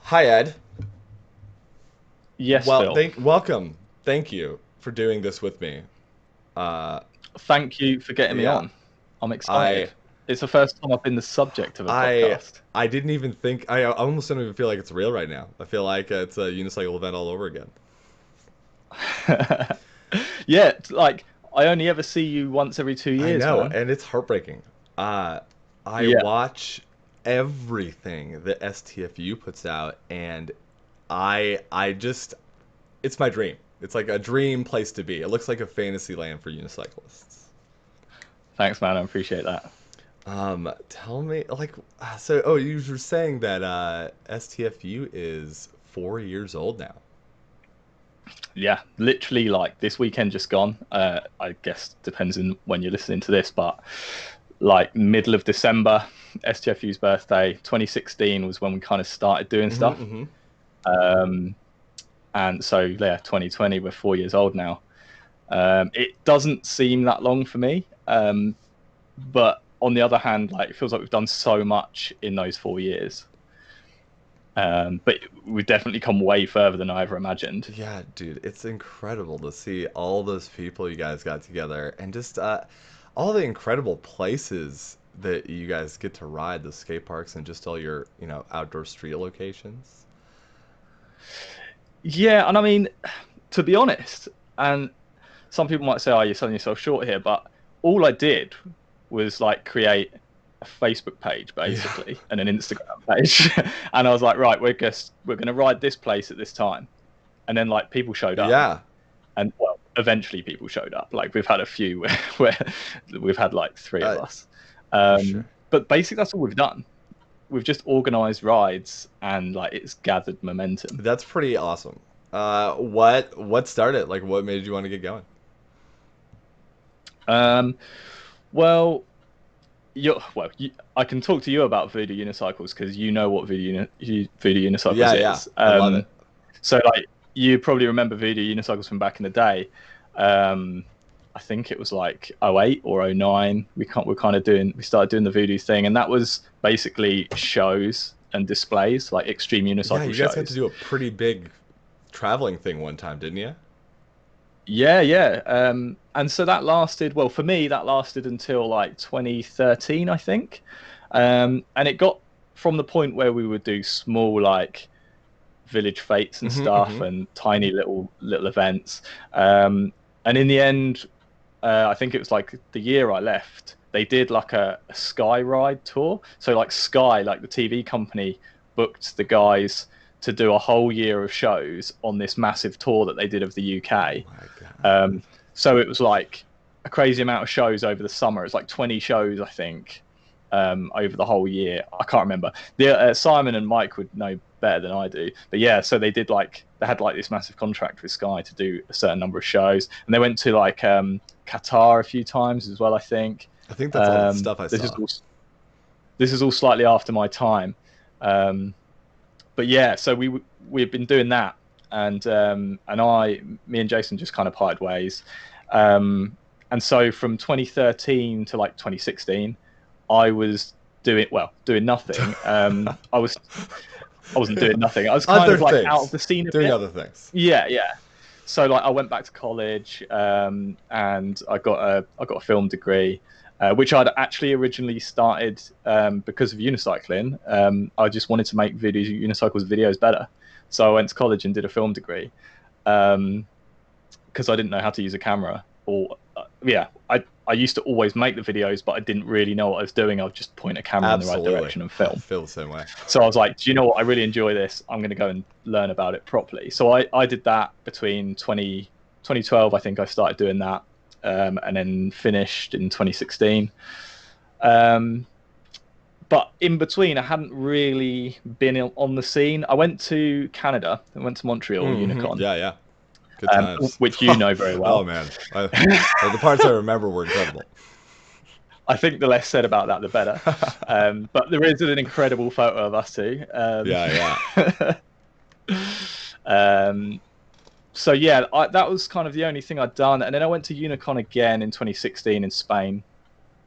Hi, Ed. Yes, Phil. Welcome. Thank you for doing this with me. Uh, Thank you for getting me yeah, on. I'm excited. I, It's the first time I've been the subject of a I, podcast. I didn't even think. I almost don't even feel like it's real right now. I feel like it's a unicycle event all over again. Yeah, like I only ever see you once every two I years, know, man. and it's heartbreaking. Uh, I Yeah. watch everything that STFU puts out, and I just, it's my dream. It's like a dream place to be. It looks like a fantasy land for unicyclists. Thanks, man. I appreciate that. Tell me, oh, you were saying that STFU is 4 years old now. Yeah, literally like this weekend just gone. I guess depends on when you're listening to this, but like middle of December, STFU's birthday, 2016 was when we kind of started doing Mm-hmm, stuff. mm-hmm. Um, and so yeah, 2020, we're 4 years old now. It doesn't seem that long for me, but on the other hand, like it feels like we've done so much in those 4 years. But we've definitely come way further than I ever imagined. Yeah, dude, it's incredible to see all those people you guys got together and just all the incredible places that you guys get to ride, the skate parks and just all your, outdoor street locations. Yeah, and I mean, to be honest, and some people might say, "Oh, you're selling yourself short here," but all I did was like create a Facebook page Yeah. basically and an Instagram page, and I was like, "Right, we're gonna ride this place at this time," and then like people showed up, Yeah, and well, eventually people showed up. Like we've had a few where we've had like three of uh, us, for sure. but basically that's all we've done. We've just organized rides and like it's gathered momentum. That's pretty awesome. What started? Like, what made you want to get going? Um, well, I can talk to you about Voodoo unicycles because you know what Voodoo Yeah, unicycles yeah, is. I love it. So like you probably remember Voodoo unicycles from back in the day. Um, I think it was like '08 or '09. We started doing the Voodoo thing, and that was basically shows and displays, like extreme Yeah, unicycle you guys got to shows. do a pretty big traveling thing one time, didn't you? Yeah, yeah. And so that lasted, well, for me, that lasted until like 2013, I think. And it got from the point where we would do small, like village fetes and Mm-hmm, mm-hmm. stuff and tiny little events. And in the end, I think it was like the year I left, they did like a Sky Ride tour. So like Sky, like the TV company, booked the guys to do a whole year of shows on this massive tour that they did of the Oh UK. my God. So it was like a crazy amount of shows over the summer. It's like 20 shows, I think, over the whole year. I can't remember. Simon and Mike would know better than I do. But yeah, so they had like this massive contract with Sky to do a certain number of shows, and they went to like Qatar a few times as well, I think. I think that's all the Um, stuff I this is saw. all this is all slightly after my time. Um, but yeah, so we've been doing that, and me and Jason just kind of parted ways. Um, and so from 2013 to like 2016, I was doing nothing. I wasn't doing nothing. I was kind Other of like out of things. the scene a Doing bit. other things. Yeah, yeah. So like I went back to college, and I got a film degree, which I'd actually originally started because of unicycling. I just wanted to make unicycles videos better, so I went to college and did a film degree because I didn't know how to use a camera. Or yeah, I used to always make the videos, but I didn't really know what I was doing. I would just point a camera in the right Absolutely. direction and I film. feel the same way. So I was like, do you know what? I really enjoy this. I'm going to go and learn about it properly. So I did that between 2012. I think I started doing that, and then finished in 2016. Um, but in between, I hadn't really been on the scene. I went to Canada. I went to Montreal Mm-hmm. Unicon, Yeah, yeah. Good times. which you know very Oh well. man, the parts I remember were incredible. I think the less said about that, the better. But there is an incredible photo of us two. Yeah, yeah. Um, so yeah, that was kind of the only thing I'd done, and then I went to Unicon again in 2016 in Spain,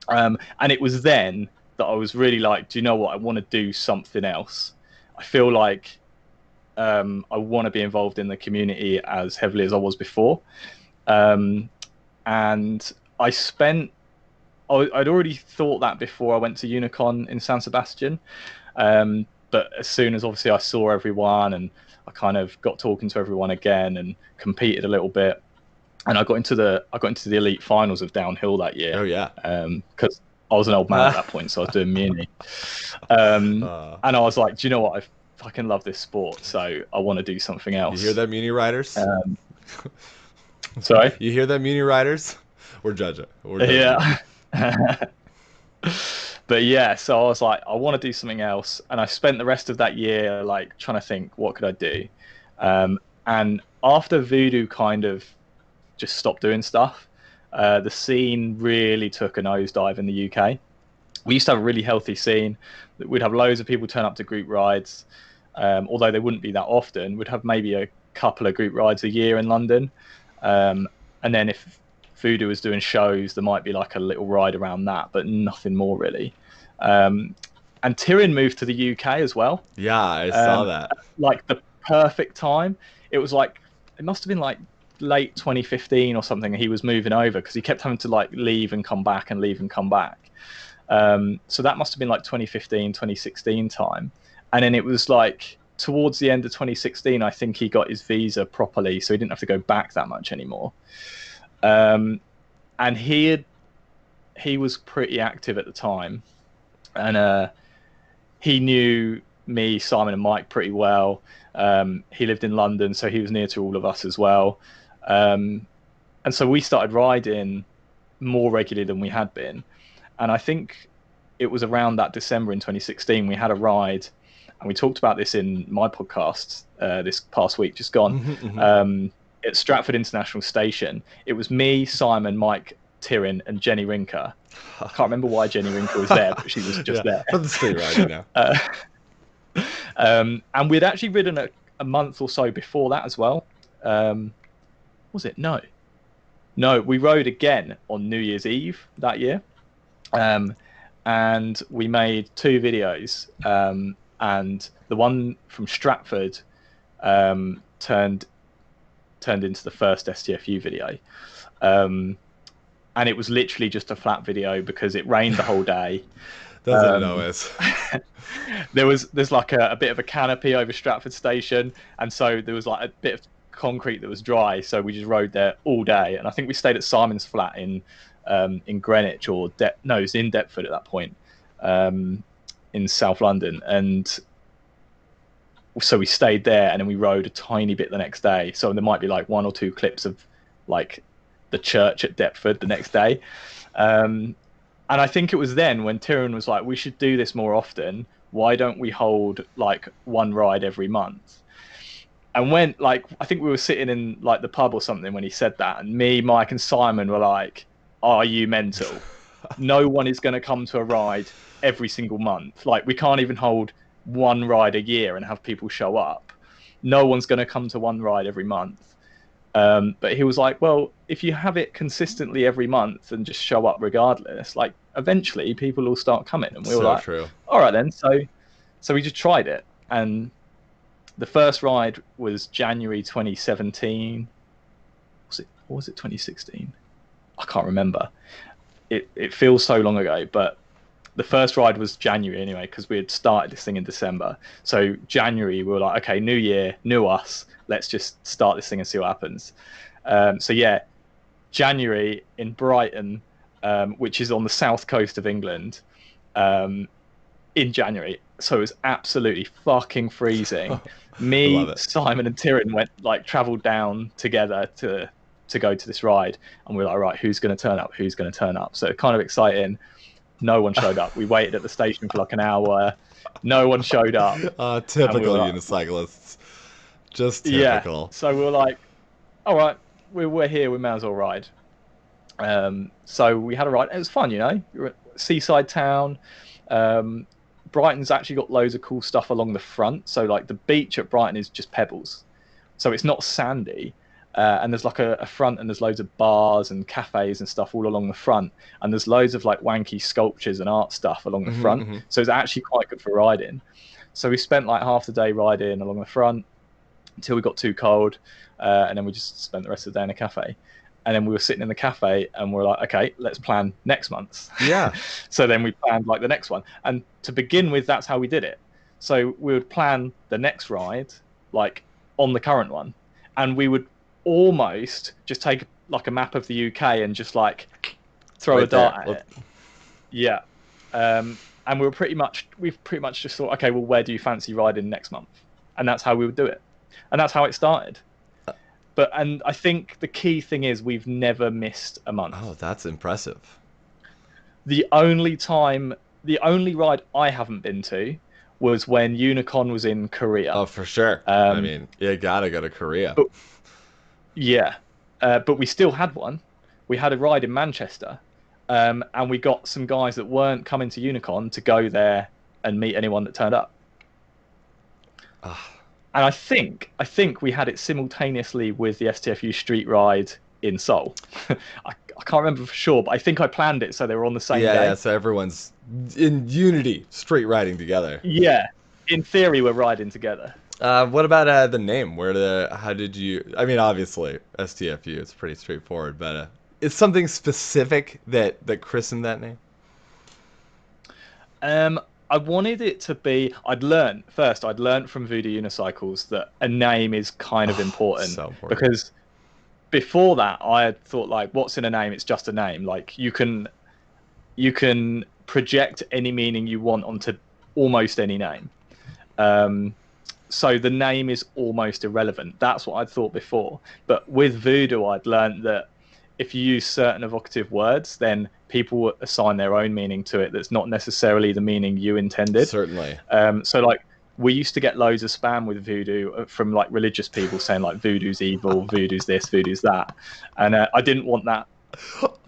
and it was then that I was really like, do you know what? I want to do something else. I feel like I want to be involved in the community as heavily as I was before. And I'd already thought that before I went to Unicon in San Sebastian. But as soon as obviously I saw everyone and I kind of got talking to everyone again and competed a little bit, and I got into the elite finals of downhill that year. Oh yeah. Because I was an old man at that point, so I was doing Muni. And I was like, do you know what? I fucking love this sport, so I want to do something else. You hear that, Muni riders? Sorry? You hear that, Muni riders? We're judging. Yeah. But yeah, so I was like, I want to do something else, and I spent the rest of that year like trying to think, what could I do? And after Voodoo kind of just stopped doing stuff, the scene really took a nosedive in the UK. We used to have a really healthy scene. We'd have loads of people turn up to group rides, although they wouldn't be that often. We'd have maybe a couple of group rides a year in London, and then if Voodoo was doing shows, there might be like a little ride around that, but nothing more really. And Tyrion moved to the UK as well. Yeah, I saw that. Like the perfect time. It was like, it must have been like late 2015 or something. He was moving over because he kept having to like leave and come back and leave and come back. So that must have been like 2015, 2016 time. And then it was like towards the end of 2016, I think he got his visa properly, so he didn't have to go back that much anymore. And he was pretty active at the time, and he knew me, Simon, and Mike pretty well. He lived in London, so he was near to all of us as well. And so we started riding more regularly than we had been. And I think it was around that December in 2016 we had a ride, and we talked about this in my podcast this past week, just gone. At Stratford International Station. It was me, Simon, Mike, Tyrion, and Jenny Rinker. I can't remember why Jenny Rinker was there, but she was just there. For the street ride, you know. And we'd actually ridden a month or so before that as well. Was it? No, we rode again on New Year's Eve that year. And we made 2 videos. And the one from Stratford turned into the first STFU video, and it was literally just a flat video because it rained the whole day. Doesn't know us. There's like a bit of a canopy over Stratford Station, and so there was like a bit of concrete that was dry, so we just rode there all day. And I think we stayed at Simon's flat in Greenwich, or it was in Deptford at that point, in South London. And so we stayed there, and then we rode a tiny bit the next day. So there might be like 1 or 2 clips of like the church at Deptford the next day. And I think it was then when Tyrion was like, we should do this more often. Why don't we hold like one ride every month? And when, like, I think we were sitting in like the pub or something when he said that, and me, Mike, and Simon were like, are you mental? No one is going to come to a ride every single month. Like, we can't even hold one ride a year and have people show up. No one's going to come to one ride every month. But he was like, well, if you have it consistently every month and just show up regardless, like eventually people will start coming. And we were like, true. All right then. So we just tried it. And the first ride was January 2017. Or was it 2016? I can't remember. It feels so long ago, but the first ride was January anyway, because we had started this thing in December. So January, we were like, okay, new year, new us. Let's just start this thing and see what happens. So yeah, January in Brighton, which is on the south coast of England, in January. So it was absolutely fucking freezing. Me, Simon, and Tyrion travelled down together to go to this ride, and we were like, right, who's going to turn up? Who's going to turn up? So kind of exciting. No one showed up. We waited at the station for like an hour. No one showed up. Typical unicyclists. Just typical. Yeah. So we were like, all right, we're here. We may as well ride. So we had a ride. It was fun, you know. We were at a seaside town. Brighton's actually got loads of cool stuff along the front. So like the beach at Brighton is just pebbles. So it's not sandy. And there's like a front, and there's loads of bars and cafes and stuff all along the front, and there's loads of like wanky sculptures and art stuff along the front. So it's actually quite good for riding. So we spent like half the day riding along the front, until we got too cold, and then we just spent the rest of the day in a cafe. And then we were sitting in the cafe and we're like, okay, let's plan next month. Yeah. So then we planned like the next one. And to begin with, that's how we did it. So we would plan the next ride like on the current one. And we would almost just take like a map of the UK and just like throw Right a dart there. at it. Yeah. And we've pretty much just thought, okay, well, where do you fancy riding next month? And that's how we would do it. And that's how it started. And I think the key thing is we've never missed a month. Oh, that's impressive. The only ride I haven't been to was when Unicon was in Korea. Oh, for sure. I mean, you gotta go to Korea. But, yeah. But we still had one. We had a ride in Manchester. And we got some guys that weren't coming to Unicon to go there and meet anyone that turned up. And I think we had it simultaneously with the STFU street ride in Seoul. I can't remember for sure, but I think I planned it so they were on the same day. Yeah, so everyone's in unity, street riding together. Yeah, in theory, we're riding together. What about the name? How did you? I mean, obviously STFU. It's pretty straightforward, but is something specific that christened that name? I wanted it to be. I'd learned from Voodoo unicycles that a name is kind of important, so important. Because before that I had thought like, what's in a name? It's just a name. Like you can project any meaning you want onto almost any name. So the name is almost irrelevant. That's what I'd thought before. But with Voodoo, I'd learned that if you use certain evocative words, then people assign their own meaning to it that's not necessarily the meaning you intended. Certainly. So like we used to get loads of spam with Voodoo from like religious people saying like voodoo's evil, voodoo's this, voodoo's that. And I didn't want that.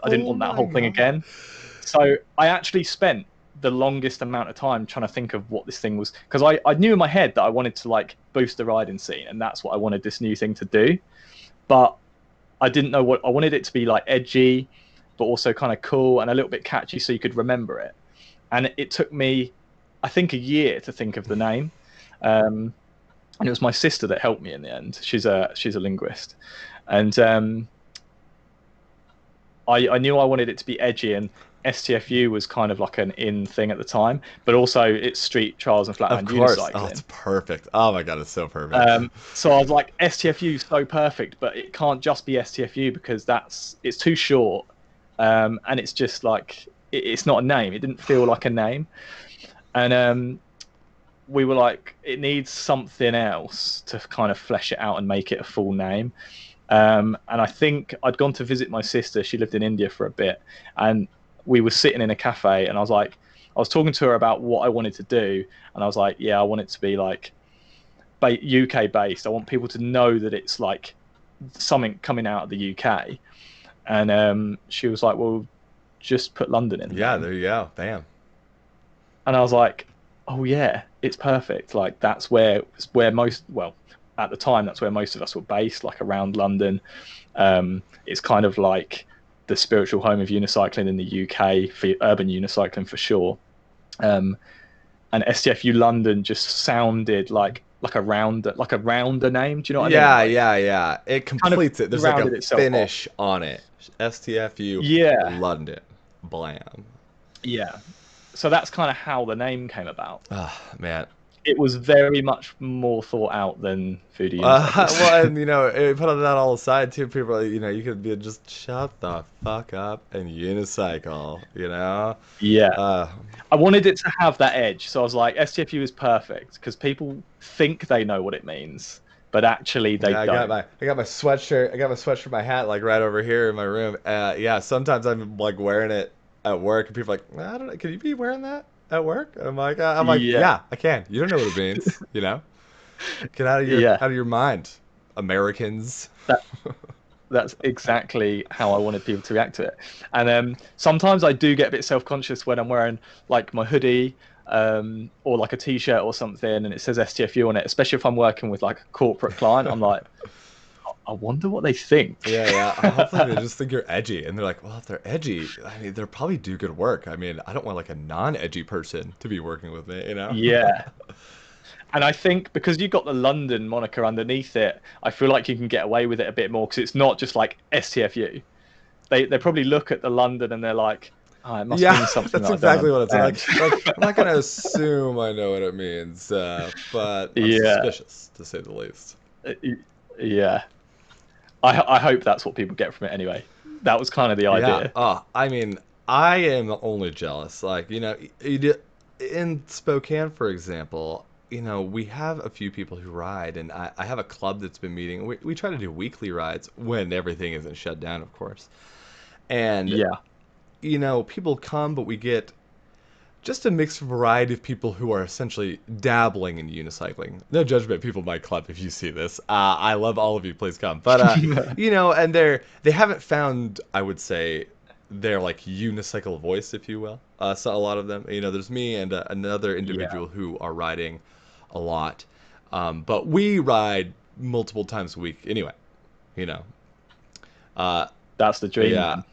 I didn't want that whole thing again. So I actually spent the longest amount of time trying to think of what this thing was, because I knew in my head that I wanted to like boost the riding scene, and that's what I wanted this new thing to do. But I didn't know what I wanted it to be, like edgy, but also kind of cool and a little bit catchy so you could remember it. And it took me, I think, a year to think of the name. And it was my sister that helped me in the end. She's a linguist. And I knew I wanted it to be edgy, and STFU was kind of like an in thing at the time, but also it's street trials and flatland unicycling. Oh, it's perfect. Oh my god, it's so perfect. So I was like, STFU is so perfect, but it can't just be STFU because it's too short, and it's just like it's not a name. It didn't feel like a name, and we were like, it needs something else to kind of flesh it out and make it a full name. And I think I'd gone to visit my sister. She lived in India for a bit, and we were sitting in a cafe, and I was talking to her about what I wanted to do, and I was like, yeah, I want it to be like UK based. I want people to know that it's like something coming out of the UK. And she was like, well, just put London in. Yeah, there you go. Bam. And I was like, oh yeah, it's perfect. Like that's where most, well, at the time, that's where most of us were based, like around London. It's kind of like the spiritual home of unicycling in the UK, for urban unicycling for sure. And STFU London just sounded like a rounder name. Do you know what I mean? Yeah. It completes it. There's like a finish on it. STFU London. Blam. Yeah. So that's kind of how the name came about. Oh, man. It was very much more thought out than Voodoo. Well, and put on that all aside too. People are, you could be just shut the fuck up and unicycle. Yeah. I wanted it to have that edge, so I was like, STFU is perfect because people think they know what it means, but actually they don't. I got my sweatshirt. I got my sweatshirt, my hat, like right over here in my room. Sometimes I'm like wearing it at work, and people are like, I don't know, can you be wearing that at work? And I'm like, yeah, I can. You don't know what it means, Get out of your mind, Americans. That's exactly how I wanted people to react to it. And sometimes I do get a bit self-conscious when I'm wearing like my hoodie or like a t-shirt or something, and it says STFU on it, especially if I'm working with like a corporate client. I'm like, I wonder what they think. Yeah. Hopefully they just think you're edgy, and they're like, well, if they're edgy, I mean, they'll probably do good work. I mean, I don't want like a non-edgy person to be working with me, Yeah. And I think because you've got the London moniker underneath it, I feel like you can get away with it a bit more because it's not just like STFU. They probably look at the London and they're like, oh, it must Yeah, mean something that's that I don't exactly what it's like. understand. I'm not gonna assume I know what it means, but I'm Yeah, suspicious to say the least. yeah. I hope that's what people get from it anyway. That was kind of the Yeah. idea. I mean, I am only jealous. Like, in Spokane, for example, we have a few people who ride, and I have a club that's been meeting. We try to do weekly rides when everything isn't shut down, of course. And, Yeah. people come, but we get just a mixed variety of people who are essentially dabbling in unicycling. No judgment, people in my club, if you see this. I love all of you. Please come. But and they haven't found, I would say, their like unicycle voice, if you will. So a lot of them, there's me and another Yeah. individual who are riding a lot, but we ride multiple times a week anyway. You know. Uh, That's the dream, yeah. man.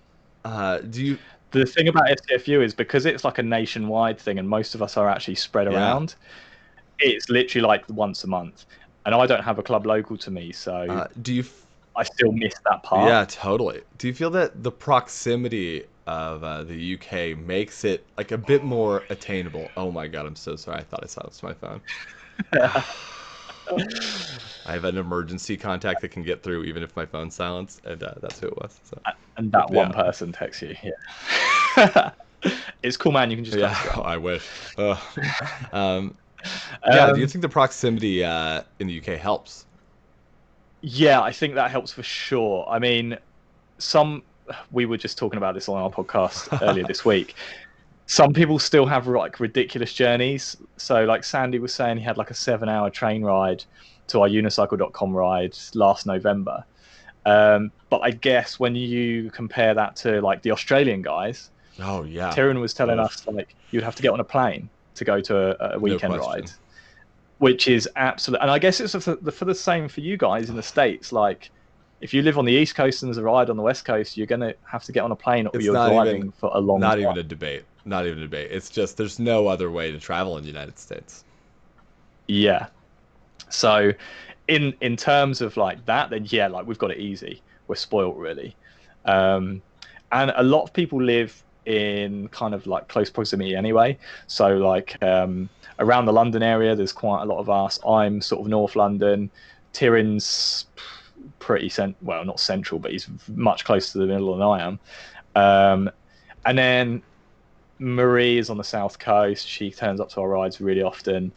Do you? The thing about STFU is because it's like a nationwide thing and most of us are actually spread Yeah. around, it's literally like once a month. And I don't have a club local to me, so Do you? I still miss that part. Yeah, totally. Do you feel that the proximity of the UK makes it like a bit more attainable? Oh my God, I'm so sorry. I thought I silenced my phone. I have an emergency contact that can get through even if my phone's silenced, and that's who it was. So, And that one yeah, person texts you. Yeah. It's cool, man. You can just yeah, cut it. I wish. Ugh. Um, yeah, do you Um, think the proximity in the UK helps? yeah, I think that helps for sure. I mean, some we were just talking about this on our podcast earlier this week. Some people still have like ridiculous journeys. So like Sandy was saying, he had like a 7-hour train ride to our unicycle.com ride last November. But I guess when you compare that to like the Australian guys, Oh yeah, Tyrion was telling ugh, us like you'd have to get on a plane to go to a no weekend ride, question. which is absolute. And I guess it's for the same for you guys in the States. Like if you live on the East Coast and there's a ride on the West Coast, you're going to have to get on a plane or It's you're not even driving for a long not even time. a debate. Not even a debate. It's just there's no other way to travel in the United States. Yeah. So in terms of like that, then yeah, like we've got it easy. We're spoiled really. Um, and a lot of people live in kind of like close proximity anyway. So like around the London area, there's quite a lot of us. I'm sort of North London. Tyrion's pretty well, not central, but he's much closer to the middle than I am. Um, and then Marie is on the south coast. She turns up to our rides really often.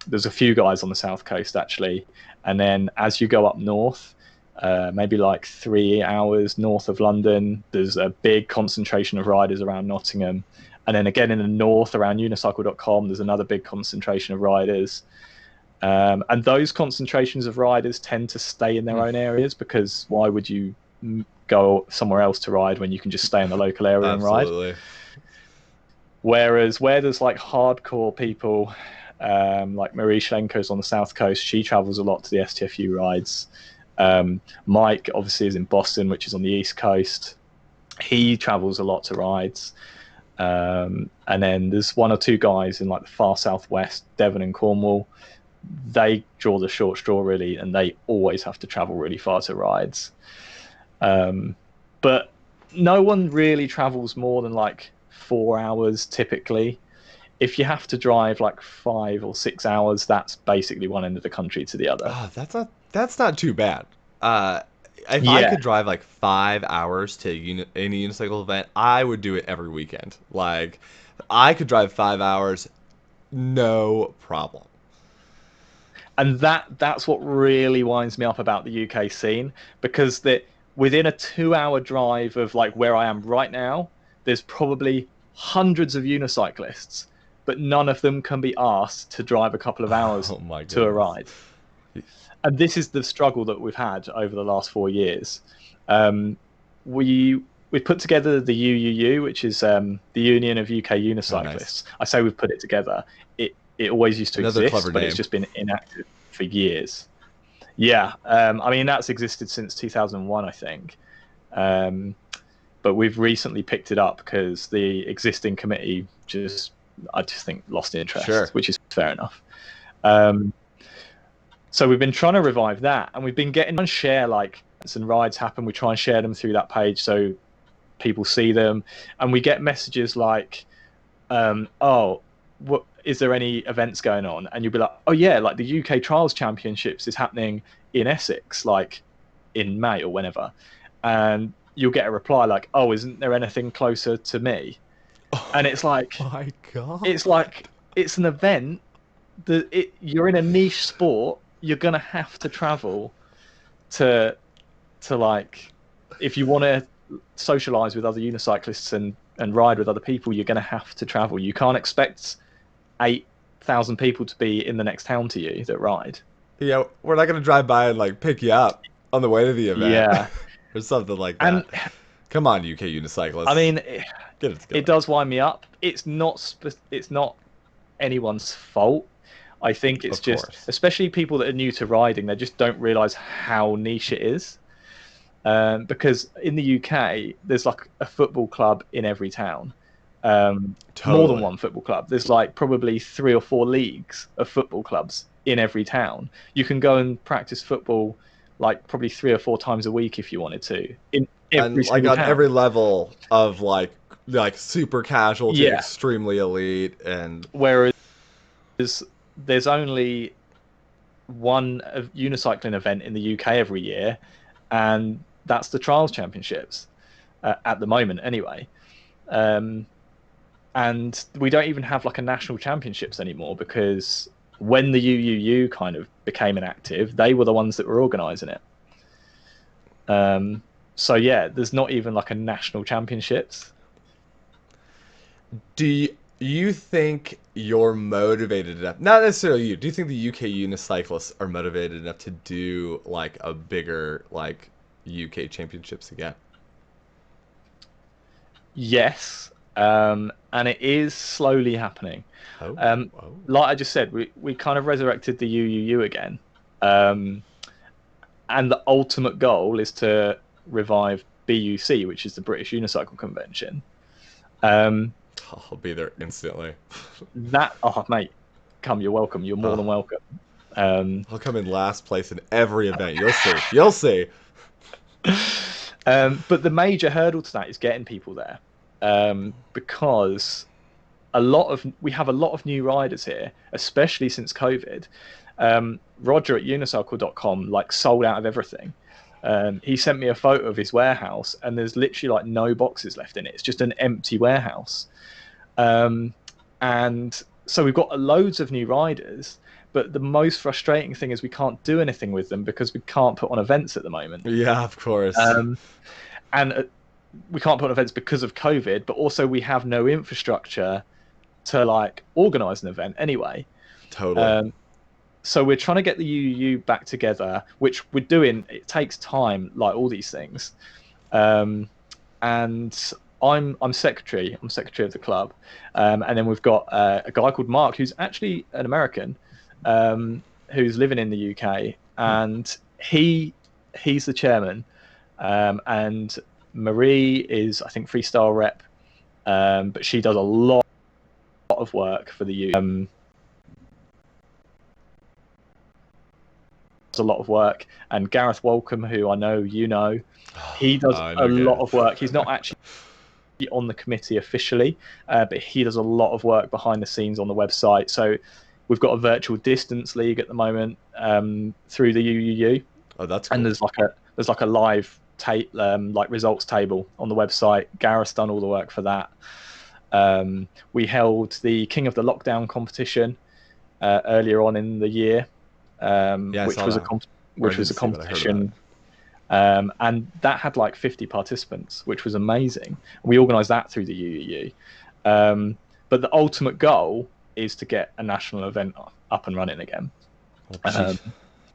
There's a few guys on the south coast actually, and then as you go up north, maybe like 3 hours north of London, there's a big concentration of riders around Nottingham, and then again in the north around unicycle.com, there's another big concentration of riders. And those concentrations of riders tend to stay in their own areas because why would you go somewhere else to ride when you can just stay in the local area and ride? Absolutely. Whereas where there's like hardcore people, like Marie Schlenker's on the south coast, she travels a lot to the STFU rides. Mike obviously is in Boston, which is on the east coast. He travels a lot to rides. And then there's one or two guys in like the far southwest, Devon and Cornwall. They draw the short straw really, and they always have to travel really far to rides. But no one really travels more than like 4 hours typically. If you have to drive like 5 or 6 hours, that's basically one end of the country to the other. Oh, that's not too bad. Uh, if I Yeah, could drive like 5 hours to any unicycle event, I would do it every weekend. Like, I could drive 5 hours, no problem. and that's what really winds me up about the UK scene because that within a 2 hour drive of like where I am right now, there's probably hundreds of unicyclists, but none of them can be asked to drive a couple of hours Oh my to a goodness. ride. And this is the struggle that we've had over the last 4 years. Um, we've put together the UUU, which is the Union of UK Oh, nice. Unicyclists. I say we've put it together. It always used to Another clever exist, but it's name. just been inactive for years. Yeah, I mean that's existed since 2001, I think. Um, but we've recently picked it up because the existing committee I just think, lost interest, Sure. which is fair enough. Um, so we've been trying to revive that, and we've been getting on share like and rides happen. We try and share them through that page so people see them, and we get messages like, "Oh, what is there any events going on?" And you'll be like, "Oh yeah, like the UK Trials Championships is happening in Essex, like in May or whenever," and you'll get a reply like, "Oh, isn't there anything closer to me?" And it's like, Oh my God. it's like it's an event that you're in a niche sport. You're gonna have to travel to like, if you want to socialize with other unicyclists and ride with other people, you're gonna have to travel. You can't expect 8,000 people to be in the next town to you that ride. Yeah, we're not gonna drive by and like pick you up on the way to the event Yeah, or something like and that. Come on, UK I unicyclists, mean, get it it together. does wind me up. It's not anyone's fault. I think it's Of just, course. especially people that are new to riding, they just don't realize how niche it is. Because in the UK, there's like a football club in every town, more than Totally. one football club. There's like probably 3 or 4 leagues of football clubs in every town. You can go and practice football like probably 3 or 4 times a week if you wanted to in And every like single on town. every level of like super casual to Yeah. extremely elite and Whereas there's only one unicycling event in the UK every year, and that's the Trials Championships at the moment, anyway. Um, and we don't even have like a national championships anymore because when the UUU kind of became inactive, they were the ones that were organising it. So yeah, there's not even like a national championships. do you think you're motivated enough? Not necessarily you. Do you think the UK unicyclists are motivated enough to do like a bigger like UK championships again? Yes, and it is slowly happening. Oh, Um, oh. like I just said, we kind of resurrected the UUU again, um, and the ultimate goal is to revive BUC, which is the British Unicycle Convention. Um, I'll be there instantly. oh mate, come, you're welcome. You're more Oh, than welcome. Um, I'll come in last place in every event. You'll see. You'll see. but the major hurdle to that is getting people there, because we have a lot of new riders here, especially since COVID. Roger at unicycle.com like sold out of everything. He sent me a photo of his warehouse, and there's literally like no boxes left in it. It's just an empty warehouse. And so we've got loads of new riders, but the most frustrating thing is we can't do anything with them because we can't put on events at the moment. Yeah, of course. Um, and we can't put on events because of COVID, but also we have no infrastructure to like organize an event anyway. Totally. Um, so we're trying to get the UU back together, which we're doing. It takes time, like all these things. And I'm secretary. I'm secretary of the club, and then we've got a guy called Mark, who's actually an American, who's living in the UK, and he's the chairman, and Marie is, I think, freestyle rep, but she does a lot of work for the U. Does a lot of work, and Gareth Walcombe, who I know you know, he does I a know lot of Gareth. work. He's not actually on the committee officially, but he does a lot of work behind the scenes on the website. So we've got a virtual distance league at the moment, through the UUU, Oh, that's and cool. there's like a live like results table on the website. Gareth's done all the work for that. We held the King of the Lockdown competition earlier on in the year, Yeah, I which saw was that. Or I which was didn't a see, but I heard about it. competition, and that had like 50 participants, which was amazing. We organised that through the UUU. But the ultimate goal is to get a national event up and running again. Well, Um,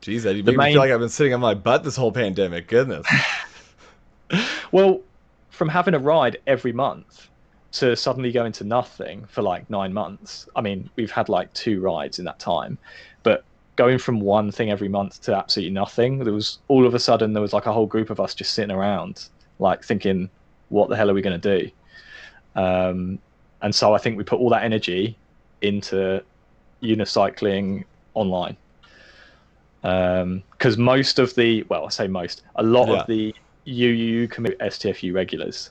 geez, Ed, you the make me feel main like I've been sitting on my butt this whole pandemic. Goodness. Well, from having a ride every month to suddenly going to nothing for like 9 months. I mean, we've had like 2 rides in that time, but going from one thing every month to absolutely nothing, there was all of a sudden there was like a whole group of us just sitting around, like thinking, what the hell are we going to do? And so I think we put all that energy into unicycling online. Because most of the, well, I say most, a lot Yeah, of the UUU commit STFU regulars.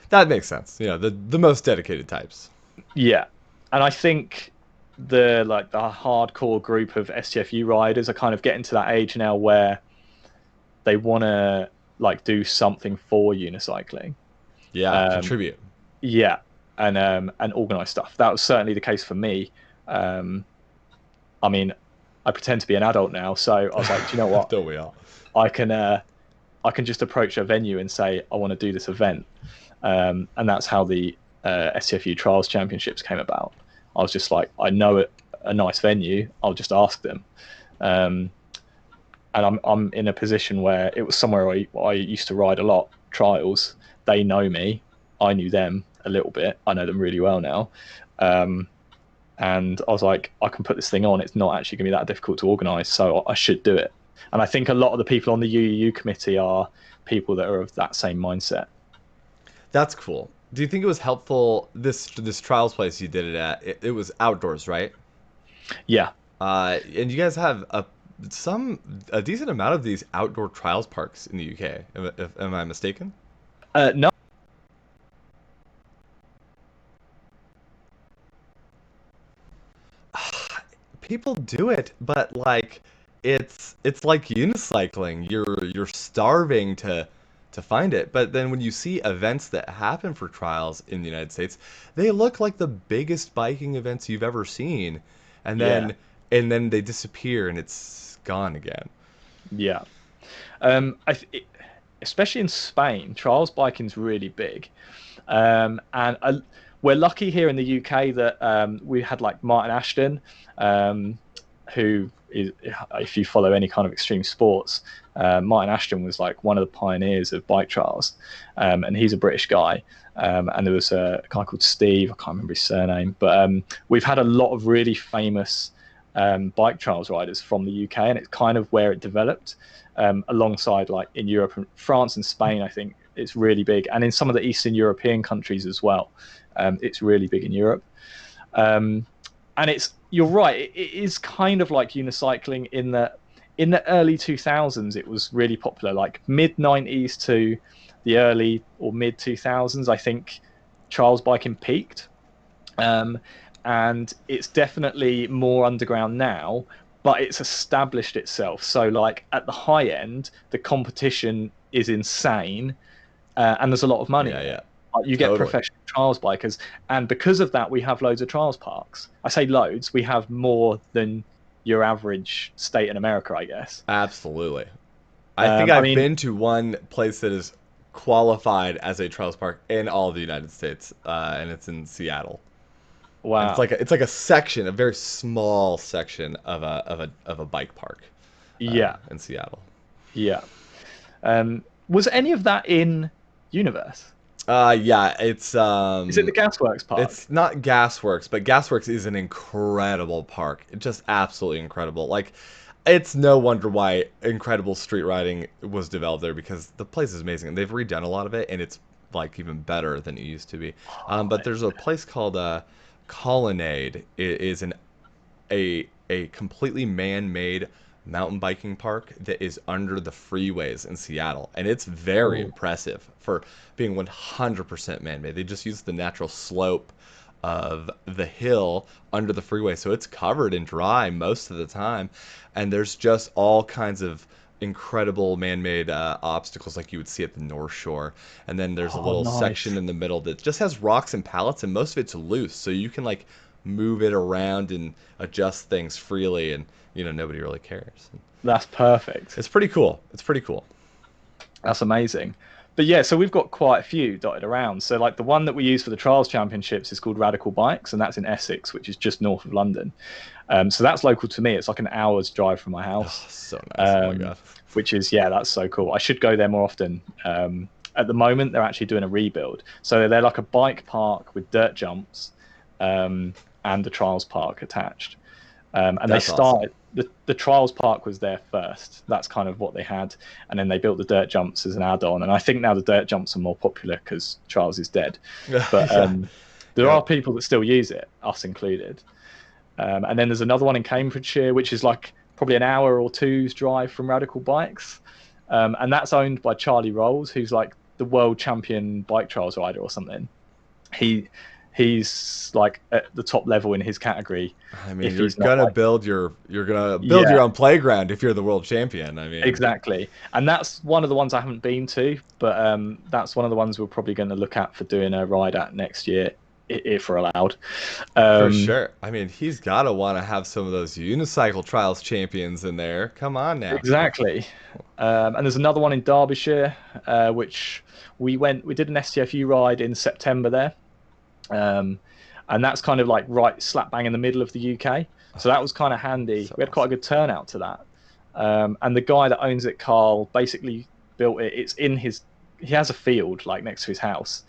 that makes sense. You know, the most dedicated types. Yeah, and I think the hardcore group of STFU riders are kind of getting to that age now where they want to like do something for unicycling. Yeah, Um, contribute. yeah, and organize stuff. That was certainly the case for me. I mean, I pretend to be an adult now, so I was like, do you know what? Don't we all? I can just approach a venue and say I want to do this event, and that's how the STFU Trials Championships came about. I was just like, I know a nice venue, I'll just ask them, and I'm in a position where it was somewhere I used to ride a lot. Trials, they know me, I knew them a little bit, I know them really well now, and I was like, I can put this thing on. It's not actually going to be that difficult to organise, so I should do it. And I think a lot of the people on the UUU committee are people that are of that same mindset. That's cool. Do you think it was helpful this trials place you did it at? It was outdoors, right? Yeah. And you guys have a decent amount of these outdoor trials parks in the UK. Am I mistaken? No. People do it, but like it's like unicycling. You're starving to find it. But then when you see events that happen for trials in the United States, they look like the biggest biking events you've ever seen. And Yeah. then they disappear and it's gone again. Yeah. Especially in Spain, trials biking's really big, and we're lucky here in the UK that we had like Martin Ashton, who is, if you follow any kind of extreme sports, Martin Ashton was like one of the pioneers of bike trials, and he's a British guy. And there was a guy called Steve, I can't remember his surname, but we've had a lot of really famous bike trials riders from the UK, and it's kind of where it developed, alongside like in Europe and France and Spain. I think it's really big, and in some of the Eastern European countries as well. It's really big in Europe, and you're right. It is kind of like unicycling in that in the early 2000s it was really popular, like mid 90s to the early or mid 2000s. I think trials biking peaked. And it's definitely more underground now, but it's established itself. So like at the high end, the competition is insane, and there's a lot of money Yeah, in yeah. it. Like, you get Totally. professional trials bikers, and because of that, we have loads of trials parks. I say loads, we have more than your average state in America, I guess. Absolutely. I think I I've mean, been to one place that is qualified as a trials park in all of the United States, and it's in Seattle. And wow. it's like a section, a very small section of a bike park, Yeah, in Seattle. yeah. Was any of that in Universe? Yeah, Is it the Gasworks Park? it's not Gasworks, but Gasworks is an incredible park. Just absolutely incredible. Like, it's no wonder why incredible street riding was developed there, because the place is amazing and they've redone a lot of it and it's like even better than it used to be. But there's a place called Colonnade. It is a completely man-made mountain biking park that is under the freeways in Seattle, and it's very Oh, impressive for being 100% man-made. They just use the natural slope of the hill under the freeway, so it's covered and dry most of the time, and there's just all kinds of incredible man-made obstacles like you would see at the North Shore. And then there's a oh, little nice. section in the middle that just has rocks and pallets, and most of it's loose, so you can like move it around and adjust things freely, and nobody really cares. That's perfect. It's pretty cool. It's pretty cool. That's amazing. But yeah, so we've got quite a few dotted around. So like the one that we use for the Trials Championships is called Radical Bikes, and that's in Essex, which is just north of London. So that's local to me. It's like an hour's drive from my house, Oh, so nice. Oh my um, god. which is, yeah, that's so cool. I should go there more often. At the moment, they're actually doing a rebuild. So they're like a bike park with dirt jumps, and the Trials Park attached. And they That's awesome. started the Trials Park was there first. That's kind of what they had, and then they built the dirt jumps as an add-on. And I think now the dirt jumps are more popular because Trials is dead. But Yeah. there Yeah. are people that still use it, us included. And then there's another one in Cambridgeshire, which is like probably an hour or two's drive from Radical Bikes. And that's owned by Charlie Rolls, who's like the world champion bike trials rider or something. He he's like at the top level in his category. I mean, If he's not like, you're gonna build your yeah, own playground if you're the world champion. I mean, exactly. And that's one of the ones I haven't been to, but that's one of the ones we're probably going to look at for doing a ride at next year, if we're allowed. for Um, sure. I mean, he's gotta want to have some of those unicycle trials champions in there. Come on now. exactly. And there's another one in Derbyshire, which we did an STFU ride in September there. Um, and that's kind of like right slap bang in the middle of the UK. So that was kind of handy. So We had quite a good turnout to that. And the guy that owns it, Carl, basically built it. He has a field like next to his house.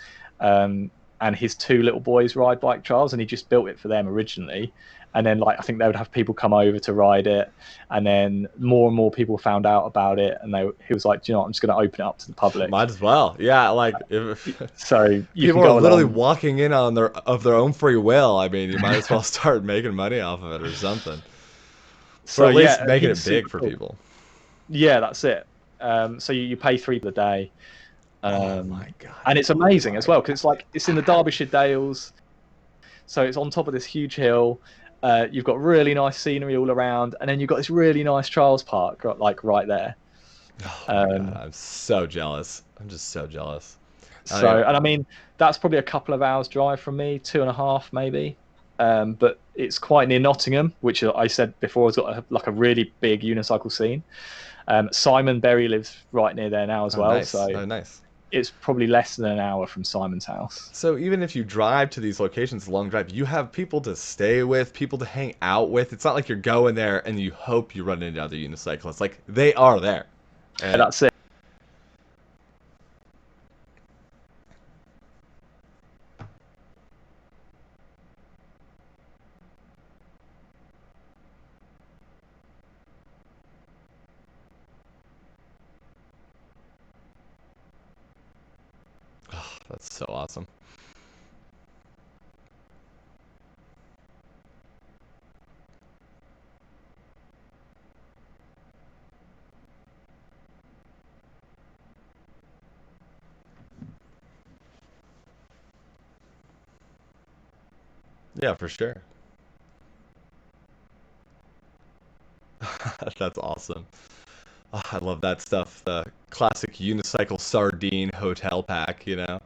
And his two little boys ride bike trials, and he just built it for them originally. And then like I think they would have people come over to ride it, and then more and more people found out about it, and he was like, do you know what, I'm just going to open it up to the public. Might as well. Yeah, like if So you people can are go literally along. walking in on their own free will, I mean, you might as well start making money off of it or something. Or So at least yeah, making he's it big super for cool. people. Yeah, that's it. So you pay three per day, Oh my um, god. and it's Oh amazing as my well because it's in the god. Derbyshire Dales, so it's on top of this huge hill. You've got really nice scenery all around, and then you've got this really nice trials park like right there. Oh my god. Um, I'm so jealous. I'm just so jealous. I and I mean that's probably a couple of hours drive from me, 2.5 maybe. But it's quite near Nottingham, which I said before has got like a really big unicycle scene. Simon Berry lives right near there now as oh well, nice. so Oh nice. it's probably less than an hour from Simon's house. So even if you drive to these locations, a long drive, you have people to stay with, people to hang out with. It's not like you're going there and you hope you run into other unicyclists. Like they are there. And And that's it. oh, that's so awesome. Yeah, for sure. That's awesome. Oh, I love that stuff. The classic unicycle sardine hotel pack, you know?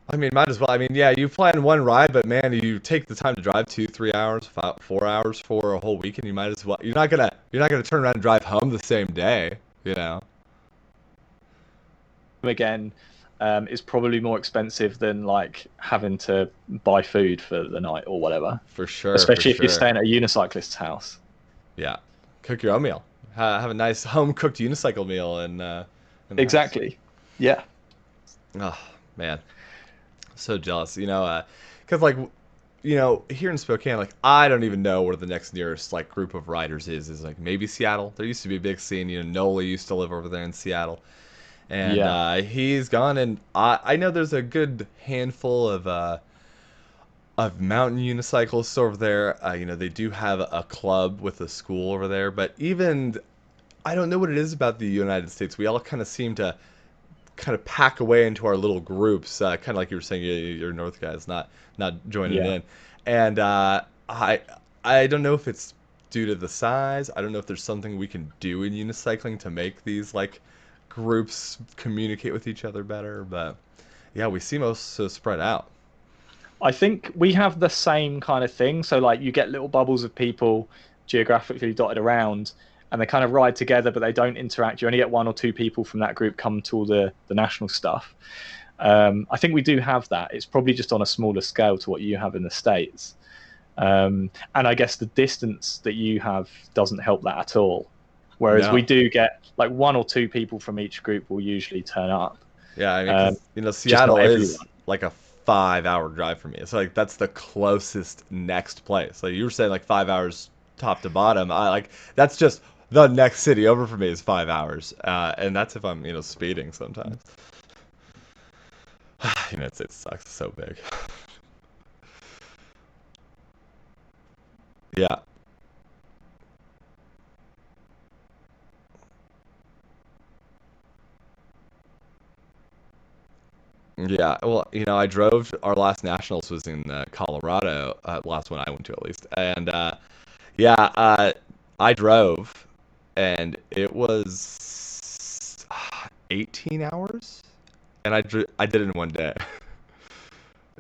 I mean, might as well. I mean, yeah, you plan one ride, but man, you take the time to drive 2, 3 hours, 4 hours for a whole weekend. You might as well. You're not gonna turn around and drive home the same day, you know? Again, is probably more expensive than like having to buy food for the night or whatever, For sure, for especially if you're sure. staying at a unicyclist's house. Yeah, cook your own meal. Have a nice home cooked unicycle meal in the house. Exactly. Yeah. Oh man, so jealous. Because like here in Spokane, like I don't even know where the next nearest like group of riders is. Is like maybe Seattle. There used to be a big scene. Nola used to live over there in Seattle, and Yeah. he's gone. And I know there's a good handful of mountain unicyclists over there. They do have a club with a school over there, but even I don't know what it is about the United States. We all kind of seem to kind of pack away into our little groups, kind of like you were saying, you're North guys, not joining Yeah. in. And I don't know if it's due to the size. I don't know if there's something we can do in unicycling to make these like groups communicate with each other better. But yeah, we seem so spread out. I think we have the same kind of thing. So like you get little bubbles of people geographically dotted around, and they kind of ride together, but they don't interact. You only get one or two people from that group come to all the national stuff. I think we do have that. It's probably just on a smaller scale to what you have in the States. And I guess the distance that you have doesn't help that at all. Whereas we No. do get like one or two people from each group will usually turn up. Yeah, I mean, Um, because just not Seattle is everyone. like a 5 hour drive for me. It's like that's the closest next place. Like you were saying, like 5 hours top to bottom. I like that's just the next city over for me is 5 hours, and that's if I'm speeding sometimes. United States sucks. It's so big. Yeah. Yeah, well, I drove. Our last nationals was in Colorado, last one I went to at least, and yeah, I drove, and it was 18 hours, and I did it in one day.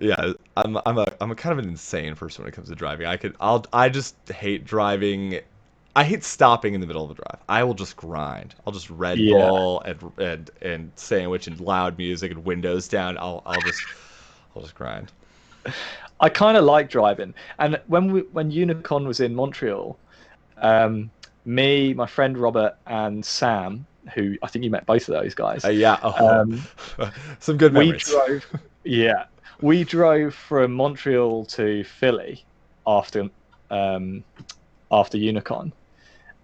Yeah, I'm a kind of an insane person when it comes to driving. I just hate driving. I hate stopping in the middle of the drive. I will just grind. I'll just Red Yeah. Bull and sandwich and loud music and windows down. I'll just grind. I kind of like driving. And when Unicon was in Montreal, um, me, my friend Robert, and Sam, who I think you met both of those guys, Yeah. Oh, um, some good we memories. drove. Yeah, we drove from Montreal to Philly after um, after Unicon.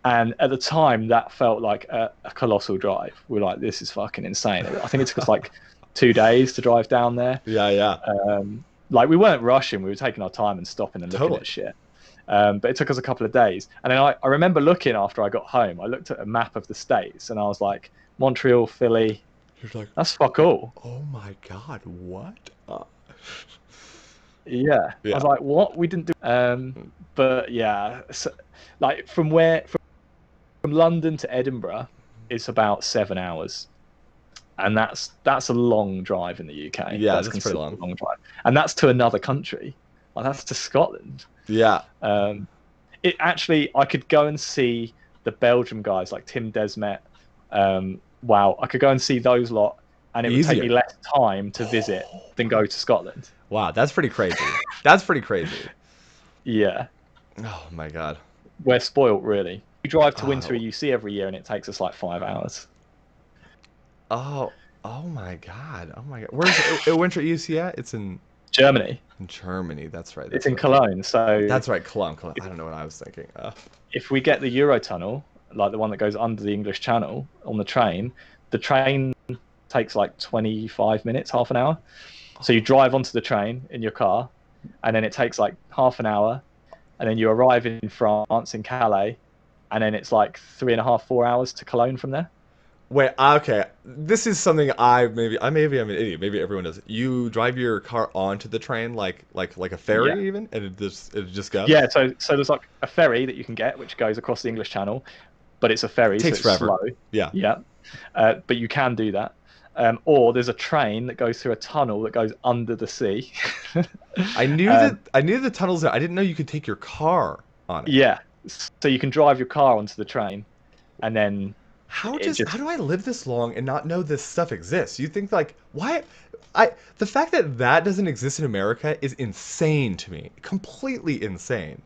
And at the time, that felt like a colossal drive. We're like, this is fucking insane. I think it took us like 2 days to drive down there. Yeah, yeah. Like we weren't rushing. We were taking our time and stopping and looking Totally. at shit. But it took us a couple of days. And then I remember looking after I got home, I looked at a map of the States and I was like, Montreal, Philly, You're like, that's fuck all. oh my God, what? Yeah. I Yeah. was like, what? We didn't do. But yeah, so, like from London to Edinburgh, it's about 7 hours. And that's a long drive in the UK. Yeah, That's that's pretty considered long. a long drive. And that's to another country. Like that's to Scotland. Yeah. Um, it actually, I could go and see the Belgium guys like Tim Desmet. Wow, I could go and see those lot, and it would take me Easier. less time to visit than go to Scotland. Wow, that's pretty crazy. That's pretty crazy. Yeah, Oh my God. we're spoilt, really. We drive to Winter Oh, EUC every year, and it takes us like 5 hours. oh, oh my God. Oh my God. Where's Winter EUC at? It's Germany, in Germany. That's right. it's That's in right. Cologne. So That's right. Cologne. Cologne. I don't know what I was thinking. if we get the Eurotunnel, like the one that goes under the English Channel on the train takes like 25 minutes, half an hour. So you drive onto the train in your car, and then it takes like half an hour, and then you arrive in France in Calais, and then it's like 3.5, 4 hours to Cologne from there. Wait, okay. This is something maybe I'm an idiot. Maybe everyone does. You drive your car onto the train like a Yeah, ferry even, and it just goes. yeah. So there's like a ferry that you can get, which goes across the English Channel, but it's a ferry, so Takes it's forever. slow. Yeah. Yeah, but you can do that. Or there's a train that goes through a tunnel that goes under the sea. I knew the tunnels there. I didn't know you could take your car on it. Yeah, so you can drive your car onto the train, and then it How just do I live this long and not know this stuff exists? You think like why I the fact that that doesn't exist in America is insane to me. Completely insane.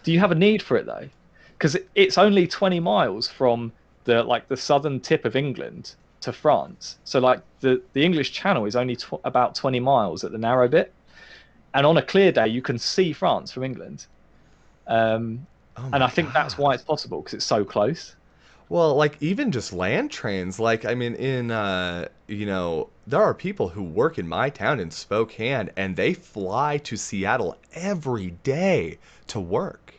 do you have a need for it though? Because it's only 20 miles from the southern tip of England to France. So like the English Channel is only about 20 miles at the narrow bit, and on a clear day you can see France from England. Oh And my I think that's why God. it's possible because it's so close. Well, like even just land trains, like I mean there are people who work in my town in Spokane and they fly to Seattle every day to work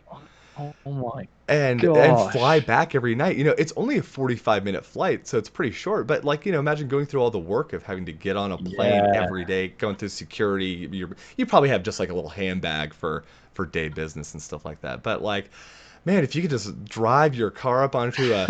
Oh my and fly gosh. back every night. It's only a 45-minute flight, so it's pretty short, but like, imagine going through all the work of having to get on a plane Yeah. every day, going through security. You probably have just like a little handbag for day business and stuff like that. But like, man, if you could just drive your car up onto a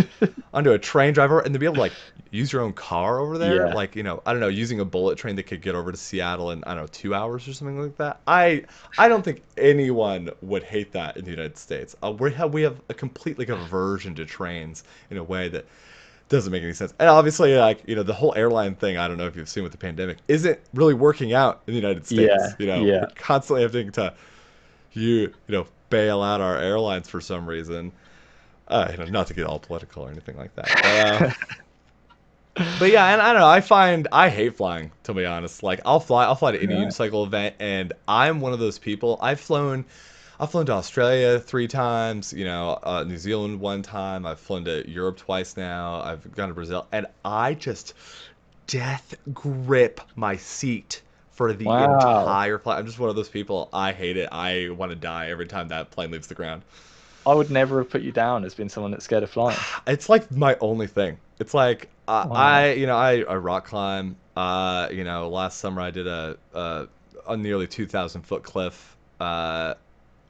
train driver and to be able to like use your own car over there, Yeah. like, I don't know, using a bullet train that could get over to Seattle in, I don't know, 2 hours or something like that. I don't think anyone would hate that in the United States. We have a complete like aversion to trains in a way that doesn't make any sense. And obviously, like, the whole airline thing, I don't know if you've seen with the pandemic, isn't really working out in the United States. Yeah. We're Yeah. constantly having to bail out our airlines for some reason. Not to get all political or anything like that. But yeah, and I don't know. I hate flying, to be honest. Like I'll fly to any Yeah. unicycle event, and I'm one of those people. I've flown to Australia 3 times, New Zealand 1 time. I've flown to Europe twice now. I've gone to Brazil, and I just death grip my seat for the Wow. entire flight. I'm just one of those people. I hate it. I want to die every time that plane leaves the ground. I would never have put you down as being someone that's scared of flying. It's like my only thing. It's like Wow. I rock climb. Last summer I did a nearly 2,000 foot cliff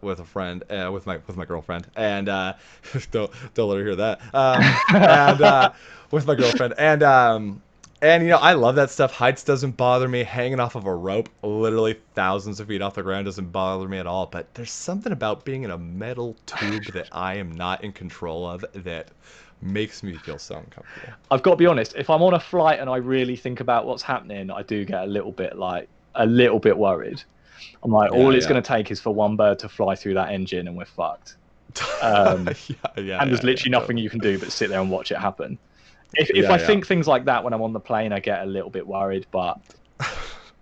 with a friend, with my girlfriend, and don't let her hear that. And with my girlfriend, and I love that stuff. Heights doesn't bother me. Hanging off of a rope, literally thousands of feet off the ground, doesn't bother me at all. But there's something about being in a metal tube that I am not in control of that makes me feel so uncomfortable. I've got to be honest, if I'm on a flight and I really think about what's happening, I do get a little bit worried. I'm like, Yeah, all it's yeah. going to take is for one bird to fly through that engine and we're fucked. Yeah, Um, yeah, and there's yeah, literally nothing totally. you can do but sit there and watch it happen. If Yeah, I yeah. think things like that when I'm on the plane, I get a little bit worried, but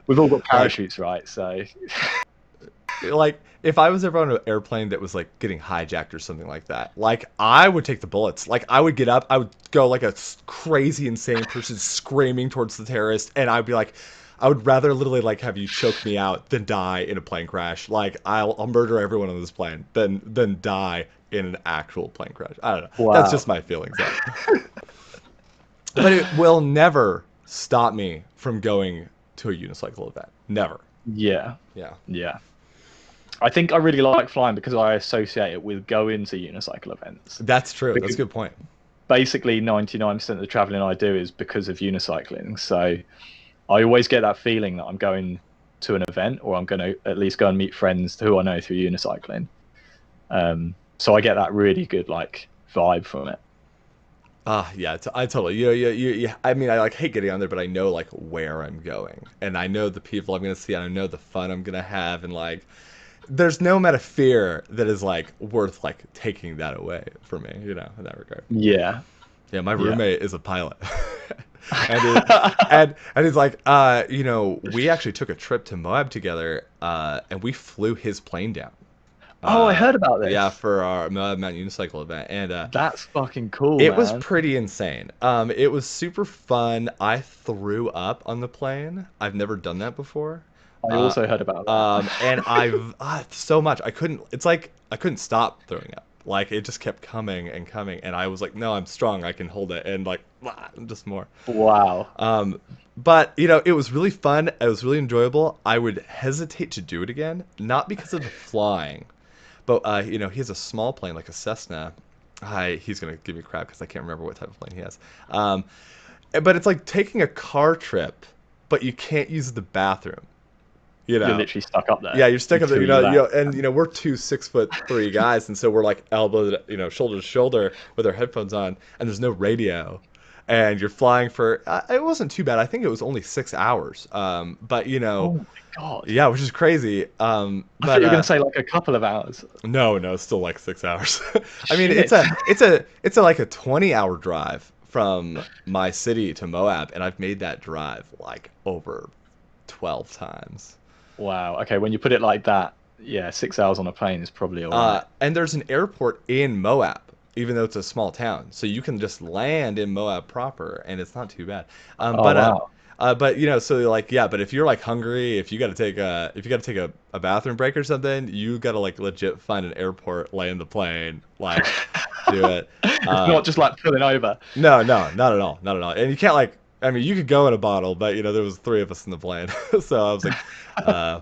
we've all got Like, parachutes, right? So, like if I was ever on an airplane that was like getting hijacked or something like that, like I would take the bullets. Like I would get up, I would go like a crazy insane person screaming towards the terrorist, and I'd be like, I would rather literally like have you choke me out than die in a plane crash. Like I'll murder everyone on this plane than die in an actual plane crash. I don't know. That's wow. just my feelings on it. But it will never stop me from going to a unicycle event. Never. Yeah. Yeah. Yeah. I think I really like flying because I associate it with going to unicycle events. That's true. That's a Because good point. basically 99% of the traveling I do is because of unicycling. So I always get that feeling that I'm going to an event or I'm going to at least go and meet friends who I know through unicycling. So I get that really good like vibe from it. Yeah, I totally. I mean, I like hate getting on there, but I know like where I'm going, and I know the people I'm gonna see, and I know the fun I'm gonna have, and like, there's no amount of fear that is like worth like taking that away from me, in that regard. Yeah. Yeah, my Yeah. roommate is a pilot, and and he's like, we actually took a trip to Moab together, and we flew his plane down. Oh, I heard about Yeah, this. for our Moab Mountain Unicycle event, and That's fucking cool, it was man. pretty insane. It was super fun. I threw up on the plane. I've never done that before. I Uh, also heard about that. and I've so much. I couldn't. It's like I couldn't stop throwing up. Like it just kept coming and coming, and I was like, no, I'm strong. I can hold it, and like just more. Wow. But it was really fun. It was really enjoyable. I would hesitate to do it again, not because of the flying, but he has a small plane like a Cessna. He's gonna give me crap because I can't remember what type of plane he has. But it's like taking a car trip, but you can't use the bathroom. You You're know, literally stuck up there yeah, you're stuck up there. until you land. And we're two 6'3" guys, and so we're like elbow, shoulder to shoulder with our headphones on, and there's no radio, and you're flying for. It wasn't too bad. I think it was only 6 hours. But Oh my God. yeah, which is crazy. I thought But you were going to say like a couple of hours. no, it's still like 6 hours. I mean, Shit. it's a like a 20-hour drive from my city to Moab, and I've made that drive like over 12 times. Wow. Okay, when you put it like that, yeah, 6 hours on a plane is probably all right. And there's an airport in Moab, even though it's a small town, so you can just land in Moab proper, and it's not too bad. Oh wow. But so like yeah, but if you're like hungry, if you got to take a bathroom break or something, you got to like legit find an airport, land the plane, like do it. It's not just like pulling over. No, no, not at all, not at all. And you can't like, I mean, you could go in a bottle, but there was three of us in the plane, so I was like, uh,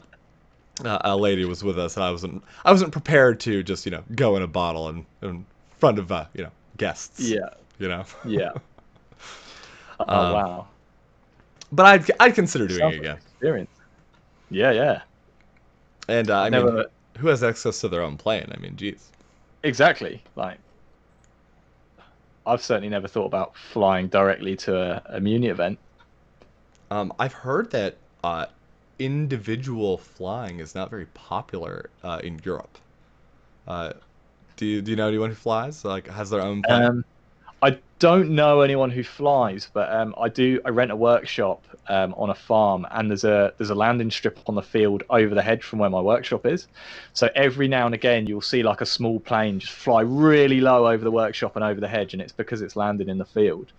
a lady was with us, and I wasn't prepared to just go in a bottle in front of guests, Yeah. you know. Yeah. Oh Um, wow. but I'd consider doing it Sounds like an again. experience. Yeah, yeah. And I I've mean, never who has access to their own plane? I mean, geez. exactly like I've certainly never thought about flying directly to a Muni event. I've heard that individual flying is not very popular in Europe. Uh, do you know anyone who flies, like has their own plane? Um, I don't know anyone who flies, but I do. I rent a workshop on a farm, and there's a landing strip on the field over the hedge from where my workshop is. So every now and again, you'll see like a small plane just fly really low over the workshop and over the hedge, and it's because it's landed in the field.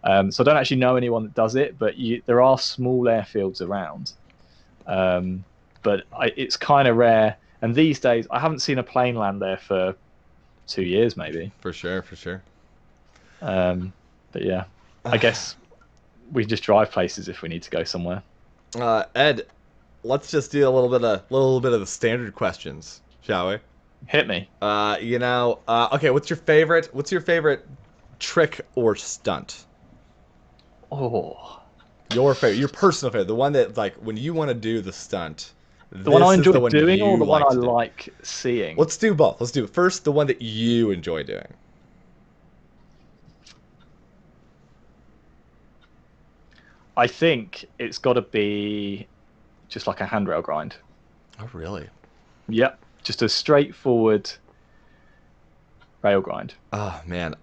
So I don't actually know anyone that does it, but there are small airfields around. But it's kind of rare. And these days, I haven't seen a plane land there for 2 years, maybe. For sure, for sure. But yeah, I guess we just drive places if we need to go somewhere. Ed, let's just do a little bit of the standard questions, shall we? Hit me. Okay, what's your favorite trick or stunt? Oh, Your personal favorite, the one that like when you want to do the stunt, the one I this is enjoy the one doing, or you the one like I to do. like seeing? Let's do both. Let's do first the one that you enjoy doing. I think it's got to be just like a handrail grind. Oh, really? Yep, just a straightforward rail grind. Oh man,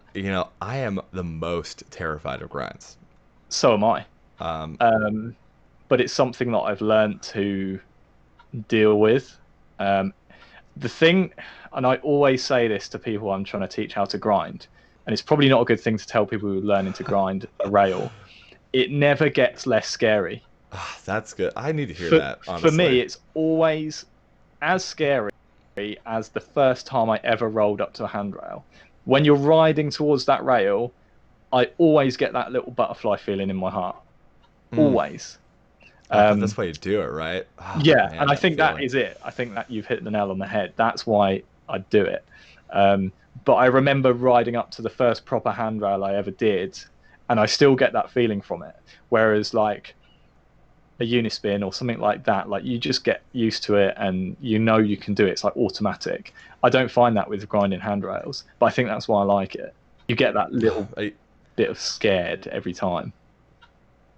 I am the most terrified of grinds. So am I. Um, But it's something that I've learned to deal with. Um, the thing, and I always say this to people I'm trying to teach how to grind, and it's probably not a good thing to tell people who are learning to grind a rail. It never gets less scary. that's good. I need to hear For, that, for me, honestly. it's always as scary as the first time I ever rolled up to a handrail. When you're riding towards that rail, I always get that little butterfly feeling in my heart. Mm. Always. Because Um, that's why you do it, right? Oh, yeah, man, and I that think that feeling. is it. I think that you've hit the nail on the head. That's why I do it. But I remember riding up to the first proper handrail I ever did, and I still get that feeling from it. Whereas like a unispin or something like that, like you just get used to it and you can do it. It's like automatic. I don't find that with grinding handrails, but I think that's why I like it. You get that little I, bit of scared every time.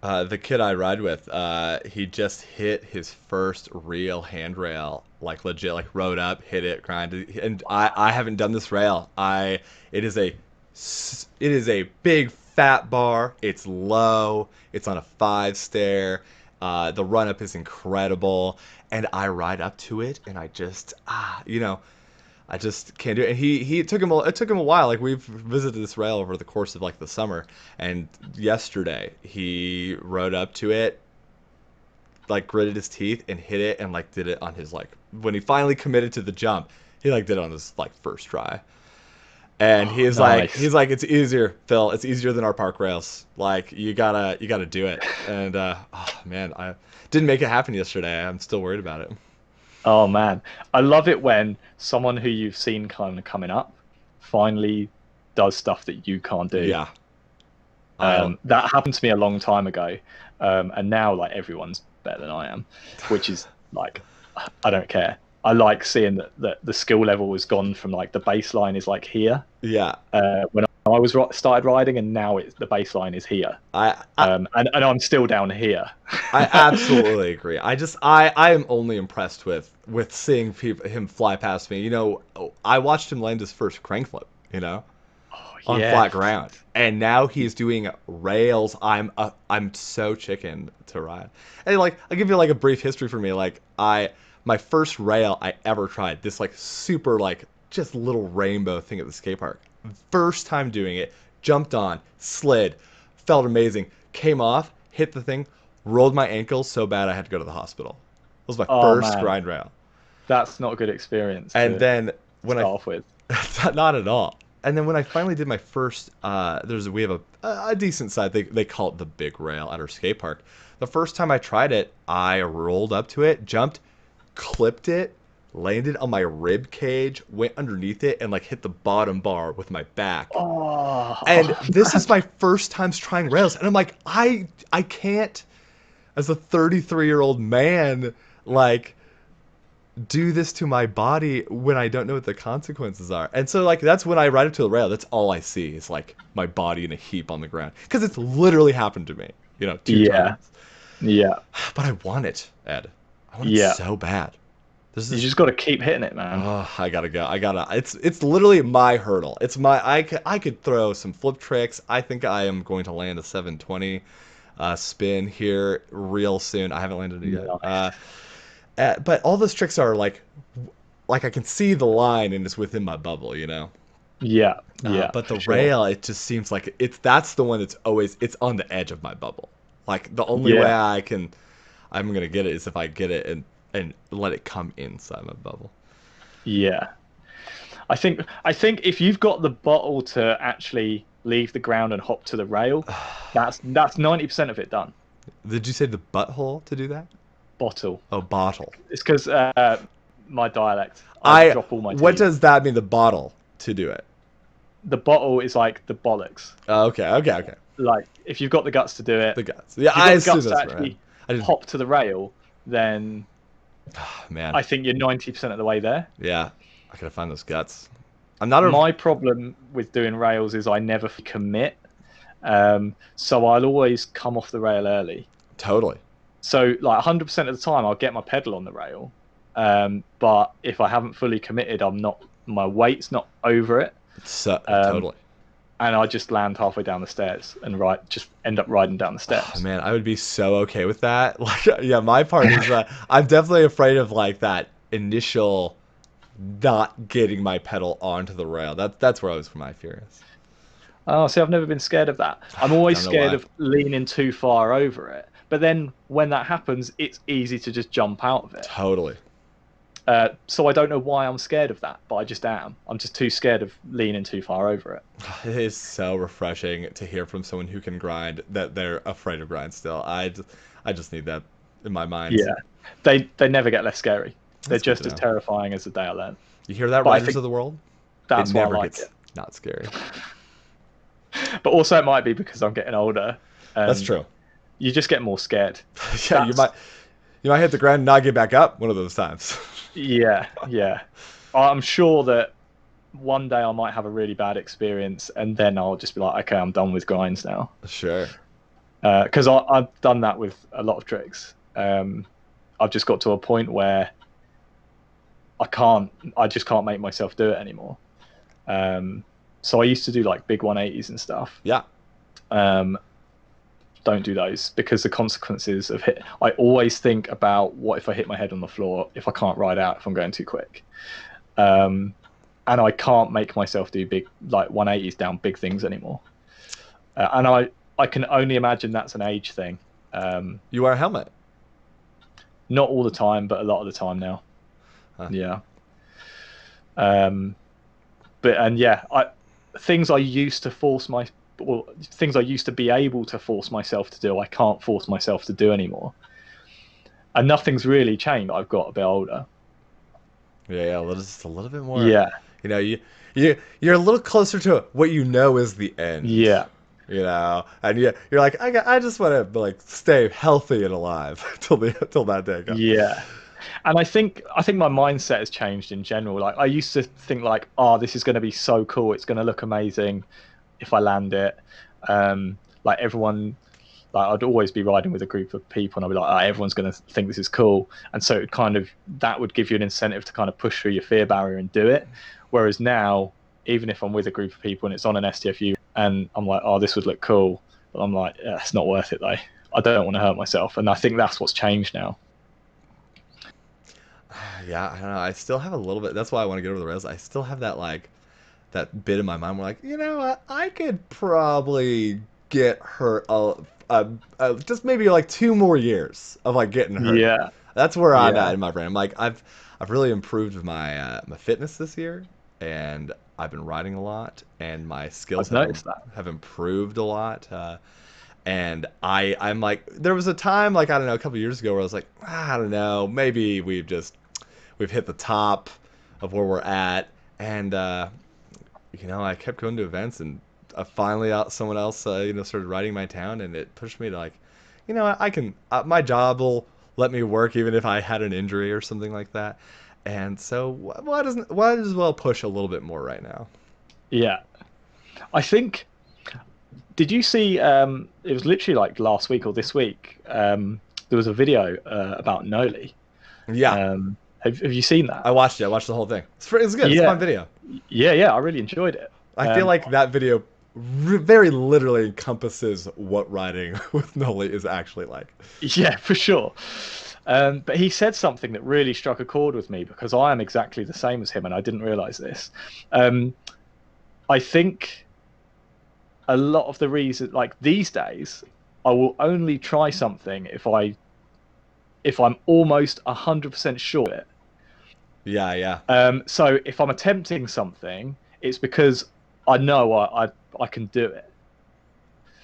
the kid I ride with, he just hit his first real handrail, like legit, like rode up, hit it, grinded, and I haven't done this rail. It is a big fat bar. It's low. It's on a 5 stair. The run up is incredible, and I ride up to it, and I just can't do it. And it took him a while. Like we've visited this rail over the course of like the summer, and yesterday he rode up to it, like gritted his teeth and hit it, and like did it on his like when he finally committed to the jump, he like did it on his like first try. And Oh, nice. he's like it's easier, Phil. It's easier than our park rails. Like you gotta do it. And oh man, I didn't make it happen yesterday. I'm still worried about it. Oh man, I love it when someone who you've seen kind of coming up finally does stuff that you can't do. Yeah, I'll. That happened to me a long time ago, and now like everyone's better than I am, which is like I don't care. I like seeing that the skill level has gone from like the baseline is like here Yeah, when I was started riding, and now the baseline is here, I, I and I'm still down here. I absolutely agree. I am only impressed with seeing him fly past me. I watched him land his first crank flip, Oh on yeah, flat ground, and now he's doing rails. I'm so chicken to ride. And like I'll give you like a brief history for me. Like my first rail I ever tried, this like super like just little rainbow thing at the skate park. First time doing it, jumped on, slid, felt amazing, came off, hit the thing, rolled my ankle so bad I had to go to the hospital. It was my oh first man, grind rail. that's not a good experience And to then when I start off with. not at all. And then when I finally did my first, we have a decent side. They call it the big rail at our skate park. The first time I tried it, I rolled up to it, jumped, clipped it, landed on my rib cage, went underneath it, and like hit the bottom bar with my back. And Oh, this is my first time trying rails, and I'm like, I can't, as a 33-year-old man, like do this to my body when I don't know what the consequences are. And so like that's when I ride up to the rail. That's all I see is like my body in a heap on the ground because it's literally happened to me, two yeah, times. yeah, But I want it, Ed. I want it yeah. so bad. There's You this. just got to keep hitting it, man. Oh, I gotta go. I gotta. It's literally my hurdle. It's my. I could throw some flip tricks. I think I am going to land a 720 spin here real soon. I haven't landed it yet. Nice. But all those tricks are like I can see the line and it's within my bubble, Yeah, yeah, But for the sure. rail, it just seems like that's the one that's always it's on the edge of my bubble. Like the only way Yeah, I'm gonna get it is if I get it and let it come inside my bubble. yeah. I think if you've got the bottle to actually leave the ground and hop to the rail, that's 90% of it done. Did you say the butthole to do that? Bottle. Oh, bottle. It's because my dialect. I I drop all my what T's. does that mean? The bottle to do it? The bottle is like the bollocks. Oh, okay. Like if you've got the guts to do it, The guts. Yeah, if you've I got the assume guts to that's right. actually I didn't. hop to the rail, then Man, I think you're 90% of the way there. yeah, I gotta find those guts. I'm not a My problem with doing rails is I never commit. So I'll always come off the rail early. totally. So like 100% of the time I'll get my pedal on the rail. But if I haven't fully committed, my weight's not over it. So Um, totally. and I just land halfway down the stairs and just end up riding down the Oh, steps. man, I would be so okay with that. Like, yeah, my part is I'm definitely afraid of like that initial not getting my pedal onto the rail. That's where I was my fear is. Oh, see, I've never been scared of that. I'm I always don't know scared why. of leaning too far over it. But then when that happens, it's easy to just jump out of it. Totally. So I don't know why I'm scared of that, but I just am. I'm just too scared of leaning too far over it. It is so refreshing to hear from someone who can grind that they're afraid of grind still. I just need that in my mind. Yeah, they never get less scary. They're That's good just to as know. terrifying as the day I learned. You hear that, But I riders think of the world? It that's why I never like gets it. not scary. But also it might be because I'm getting older, That's and true. you just get more scared. Yeah, That's you might hit the ground and not get back up one of those times. yeah, yeah. I'm sure that one day I might have a really bad experience, and then I'll just be like, okay, I'm done with grinds now. Sure. Because I've done that with a lot of tricks. I've just got to a point where I just can't make myself do it anymore. So I used to do like big 180s and stuff. Yeah. Don't do those because the consequences of hit. I always think about what if I hit my head on the floor, if I can't ride out, if I'm going too quick. And I can't make myself do big like 180s down big things anymore. And I can only imagine that's an age thing. You wear a helmet. Not all the time, but a lot of the time now. Huh. Yeah. Things I used to things I used to be able to force myself to do, I can't force myself to do anymore. And nothing's really changed. I've got a bit older. Yeah, just a little bit more. Yeah. You're a little closer to what you know is the end. Yeah. And you're like, I just want to like stay healthy and alive till that day comes. Yeah. And I think my mindset has changed in general. Like I used to think like, oh, this is going to be so cool. It's going to look amazing if I land it. Like everyone, like I'd always be riding with a group of people and I'd be like, oh, everyone's going to think this is cool. And so that would give you an incentive to kind of push through your fear barrier and do it. Whereas now, even if I'm with a group of people and it's on an STFU and I'm like, oh, this would look cool. But I'm like, yeah, it's not worth it though. I don't want to hurt myself. And I think that's what's changed now. Yeah, I don't know. I still have a little bit. That's why I want to get over the rails. I still have that bit in my mind where like, I could probably get hurt just maybe like 2 more years of like getting hurt. Yeah. That's where I'm Yeah. at in my brain. I'm like, I've really improved my fitness this year, and I've been riding a lot, and my skills I've noticed that. have improved a lot. And I'm like, there was a time like I don't know a couple years ago where I was like, I don't know, maybe we've hit the top of where we're at, and I kept going to events, and finally someone else started riding my town, and it pushed me to like, I can my job will let me work even if I had an injury or something like that, and so why as well push a little bit more right now? Yeah. I think, did you see, it was literally like last week or this week, there was a video about Noli. Yeah, Have you seen that? I watched it. I watched the whole thing. It's good. It's a Yeah, fun video. yeah. I really enjoyed it. I feel like that video very literally encompasses what riding with Noli is actually like. Yeah, for sure. But he said something that really struck a chord with me because I am exactly the same as him, and I didn't realize this. I think a lot of the reason, like these days, I will only try something if I'm almost 100% sure of it. Yeah, yeah. So if I'm attempting something, it's because I know I can do it.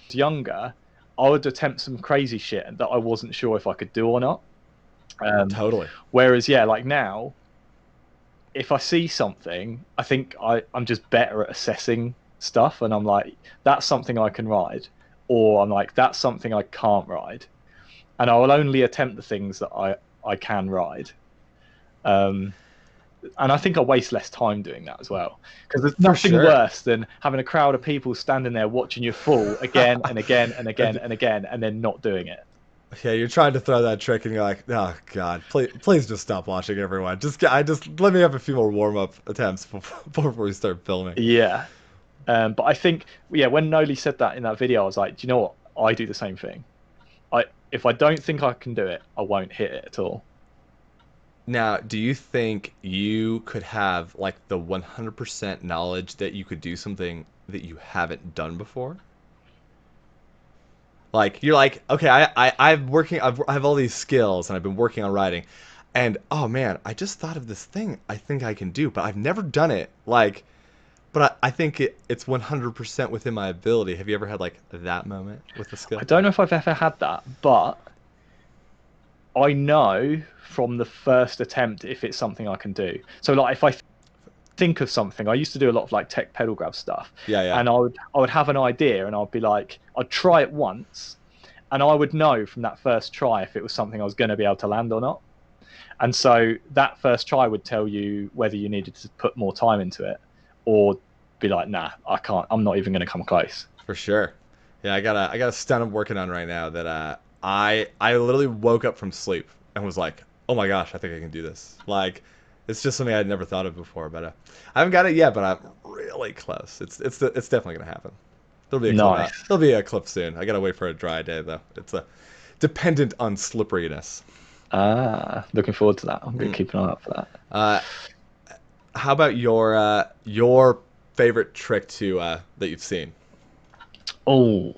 Younger, I would attempt some crazy shit that I wasn't sure if I could do or not. Totally. Whereas, yeah, like now, if I see something, I think I'm just better at assessing stuff, and I'm like, that's something I can ride, or I'm like, that's something I can't ride, and I will only attempt the things that I can ride. And I think I waste less time doing that as well, because there's nothing sure. worse than having a crowd of people standing there watching you fall again and again and again and again, and then not doing it. Yeah, you're trying to throw that trick, and you're like, oh god, please just stop watching, everyone. Just let me have a few more warm up attempts before we start filming. Yeah, but I think, yeah, when Noli said that in that video, I was like, do you know what? I do the same thing. If I don't think I can do it, I won't hit it at all. Now, do you think you could have like the 100% knowledge that you could do something that you haven't done before? Like you're like, okay, I have all these skills and I've been working on writing, and oh man, I just thought of this thing I think I can do, but I've never done it. Like, but I think it's 100% within my ability. Have you ever had like that moment with the skill? I don't know if I've ever had that, but I know from the first attempt if it's something I can do. So like if I think of something, I used to do a lot of like tech pedal grab stuff. Yeah, yeah. And I would have an idea and I'd be like, I'd try it once and I would know from that first try if it was something I was going to be able to land or not. And so that first try would tell you whether you needed to put more time into it or be like, nah, I can't, I'm not even going to come close. For sure. Yeah, I got a stunt I'm working on right now that I literally woke up from sleep and was like, oh my gosh, I think I can do this. Like, it's just something I'd never thought of before, but I haven't got it yet, but I'm really close. It's definitely gonna happen. There'll be a Nice. clip. There'll be a clip soon. I gotta wait for a dry day though. It's dependent on slipperiness. Looking forward to that. I'm gonna keep an eye out for that. How about your favorite trick that you've seen? Oh,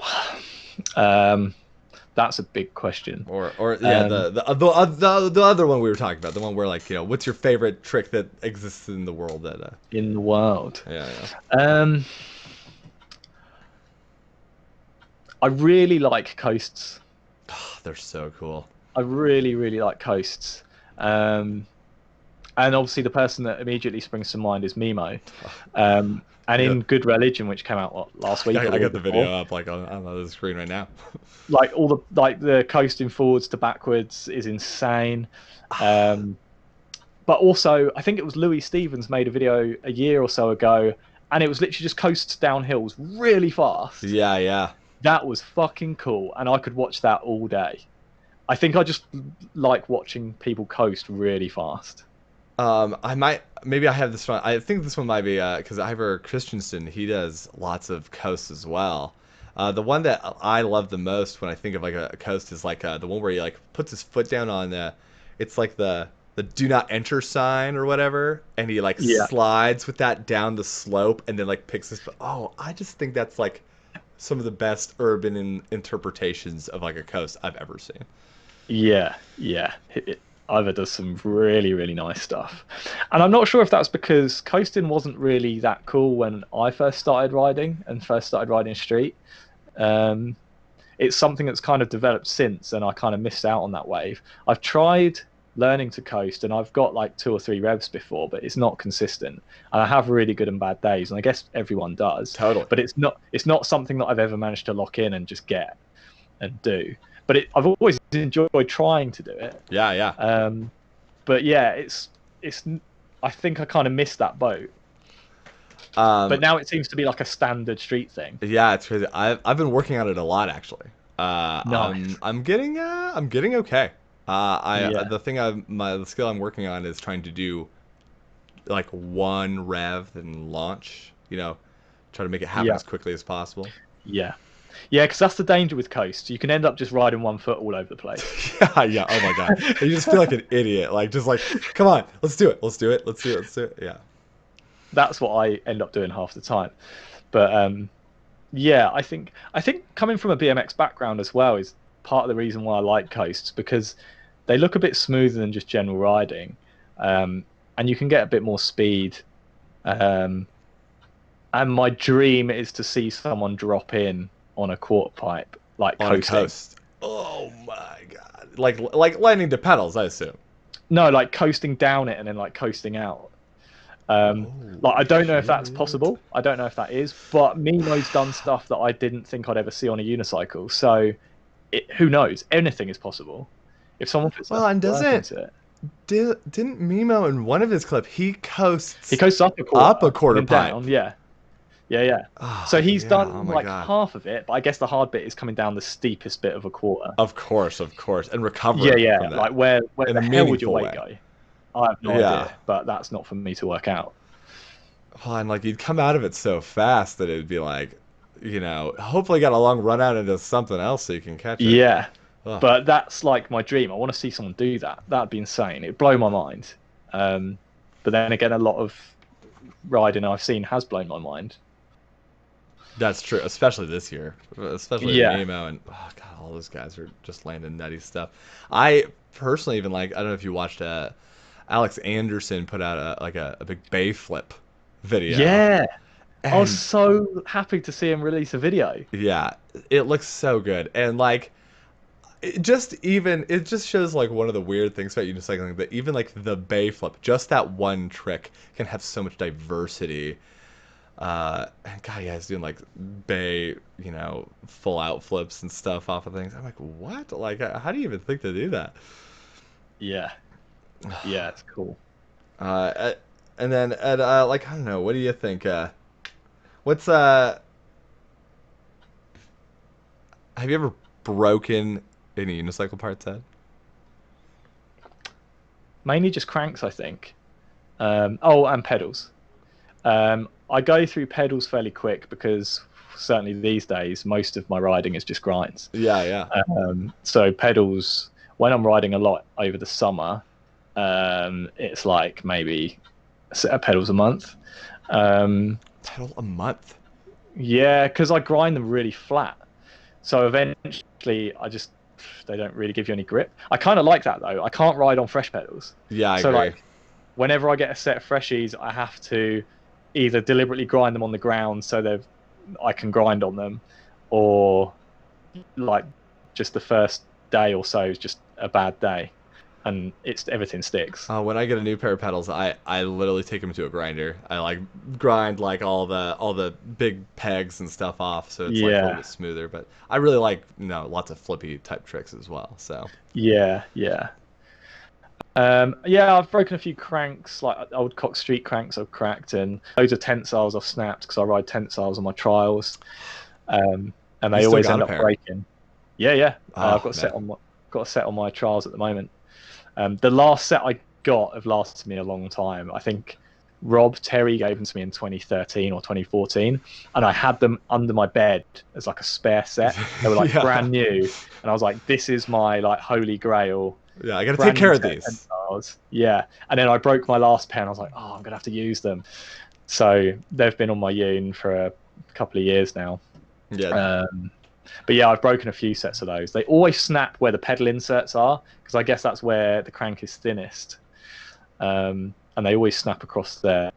that's a big question. Or yeah, the other one we were talking about, the one where like, you know, what's your favorite trick that exists in the world that in the world? Yeah. I really like coasts. Oh, they're so cool. I really like coasts. And obviously the person that immediately springs to mind is Mimo. And in Good Religion, which came out last week. I got the video up like on the screen right now. Like the coasting forwards to backwards is insane. But also, I think it was Louis Stevens made a video a year or so ago, and it was literally just coasts down hills really fast. Yeah. That was fucking cool, and I could watch that all day. I think I just like watching people coast really fast. Maybe I have this one. I think this one might be because Ivor Christensen, he does lots of coasts as well. The one that I love the most when I think of like a coast is like the one where he like puts his foot down on it's like the do not enter sign or whatever, and he like slides with that down the slope and then like picks his foot. Oh, I just think that's like some of the best urban interpretations of like a coast I've ever seen. Yeah. Ivor does some really nice stuff, and I'm not sure if that's because coasting wasn't really that cool when I first started riding street. It's something that's kind of developed since, and I kind of missed out on that wave. I've tried learning to coast, and I've got like 2 or 3 revs before, but it's not consistent, and I have really good and bad days, and I guess everyone does. Totally. But it's not something that I've ever managed to lock in and just get and do. But I've always enjoyed trying to do it. Yeah. But yeah, it's. I think I kind of missed that boat. But now it seems to be like a standard street thing. Yeah, it's crazy. I've been working on it a lot actually. Nice. I'm getting okay. Yeah, The thing the skill I'm working on is trying to do like one rev and launch. Try to make it happen yeah, as quickly as possible. yeah, yeah. Because that's the danger with coast. You can end up just riding 1 foot all over the place. Yeah, yeah. Oh my god, you just feel like an idiot. Like just like, come on, let's do it, let's do it, let's do it, let's do it. Yeah, That's what I end up doing half the time. But yeah, I think coming from a BMX background as well is part of the reason why I like coasts, because they look a bit smoother than just general riding, and you can get a bit more speed. Um, and my dream is to see someone drop in on a quarter pipe, like on a coasting. coast. Oh my god, like landing the pedals, I assume. No, like coasting down it and then like coasting out. Like Oh I don't know if that's shit. possible. I don't know if that is, but Mimo's done stuff that I didn't think I'd ever see on a unicycle. So who knows? Anything is possible if someone puts Well, enough and work doesn't into it. didn't Mimo in one of his clips he He coasts coasts up a up a quarter and quarter then pipe? down. Yeah, yeah, yeah. Oh So he's yeah. Oh done my like god. half of it, but I guess the hard bit is coming down the steepest bit of a quarter. Of course, and Yeah, recovering yeah. from Like that where in the a hell would your meaningful weight way. go? I have no Yeah. idea, but that's not for me to work out. Well, and like you'd come out of it so fast that it'd be like, hopefully got a long run out into something else so you can catch it. Yeah, Oh, but that's like my dream. I want to see someone do that. That'd be insane. It'd blow my mind. Um, but then again, a lot of riding I've seen has blown my mind. that's true, especially this year, especially with Yeah, Mimo and oh god, all those guys are just landing nutty stuff. I personally even like, I don't know if you watched Alex Anderson put out a big bay flip video, yeah. I was and so happy to see him release a video. yeah, it looks so good, and like it just shows like one of the weird things about unicycling, that even like the bay flip, just that one trick can have so much diversity. And God, yeah, he's doing like bay, full out flips and stuff off of things. I'm like, what? Like, how do you even think to do that? Yeah, yeah, it's cool. Uh, and then like, I don't know, what do you think? What's Have you ever broken any unicycle parts, Ed? Mainly just cranks, I think. Oh, and pedals. I go through pedals fairly quick because certainly these days most of my riding is just grinds. Yeah, yeah. So pedals, when I'm riding a lot over the summer, it's like maybe a set of pedals a month. Um, Pedal a month. yeah, because I grind them really flat. So eventually, they don't really give you any grip. I kind of like that though. I can't ride on fresh pedals. Yeah, I So agree. like whenever I get a set of freshies, I have to either deliberately grind them on the ground so I can grind on them, or like just the first day or so is just a bad day, and everything sticks. When I get a new pair of pedals, I literally take them to a grinder. I like grind like all the big pegs and stuff off, so it's like a little Yeah, bit smoother. But I really like lots of flippy type tricks as well. So yeah, yeah. Yeah, I've broken a few cranks, like old Cox Street cranks I've cracked, and loads of tensiles I've snapped because I ride tensiles on my trials, and you they still always got end a up pair? breaking. Yeah, yeah. I've Oh got a man, set on my trials at the moment. The last set I got have lasted me a long time. I think Rob Terry gave them to me in 2013 or 2014, and I had them under my bed as like a spare set. They were like yeah, brand new, and I was like, "This is my like holy grail, yeah. I got to take brand new care of set of these. tensors." Yeah, and then I broke my last pair, and I was like, "Oh, I'm gonna have to use them." So they've been on my Yoon for a couple of years now. Yeah, Um, but yeah, I've broken a few sets of those. They always snap where the pedal inserts are, because I guess that's where the crank is thinnest. And they always snap across there.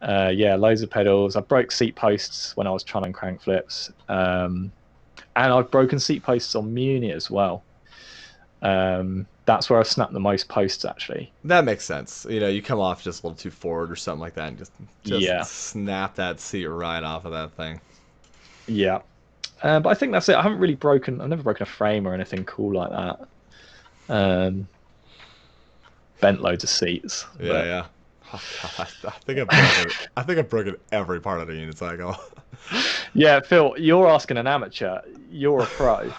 Yeah, loads of pedals. I broke seat posts when I was trying crank flips. And I've broken seat posts on Muni as well. That's where I've snapped the most posts, actually. that makes sense. You come off just a little too forward or something like that, and just Yeah, snap that seat right off of that thing. yeah. But I think that's it. I've never broken a frame or anything cool like that. Um, Bent loads of seats, Yeah, but yeah. Oh, God, I think I've broken every part of the unicycle. Yeah, Phil, you're asking an amateur. You're a pro.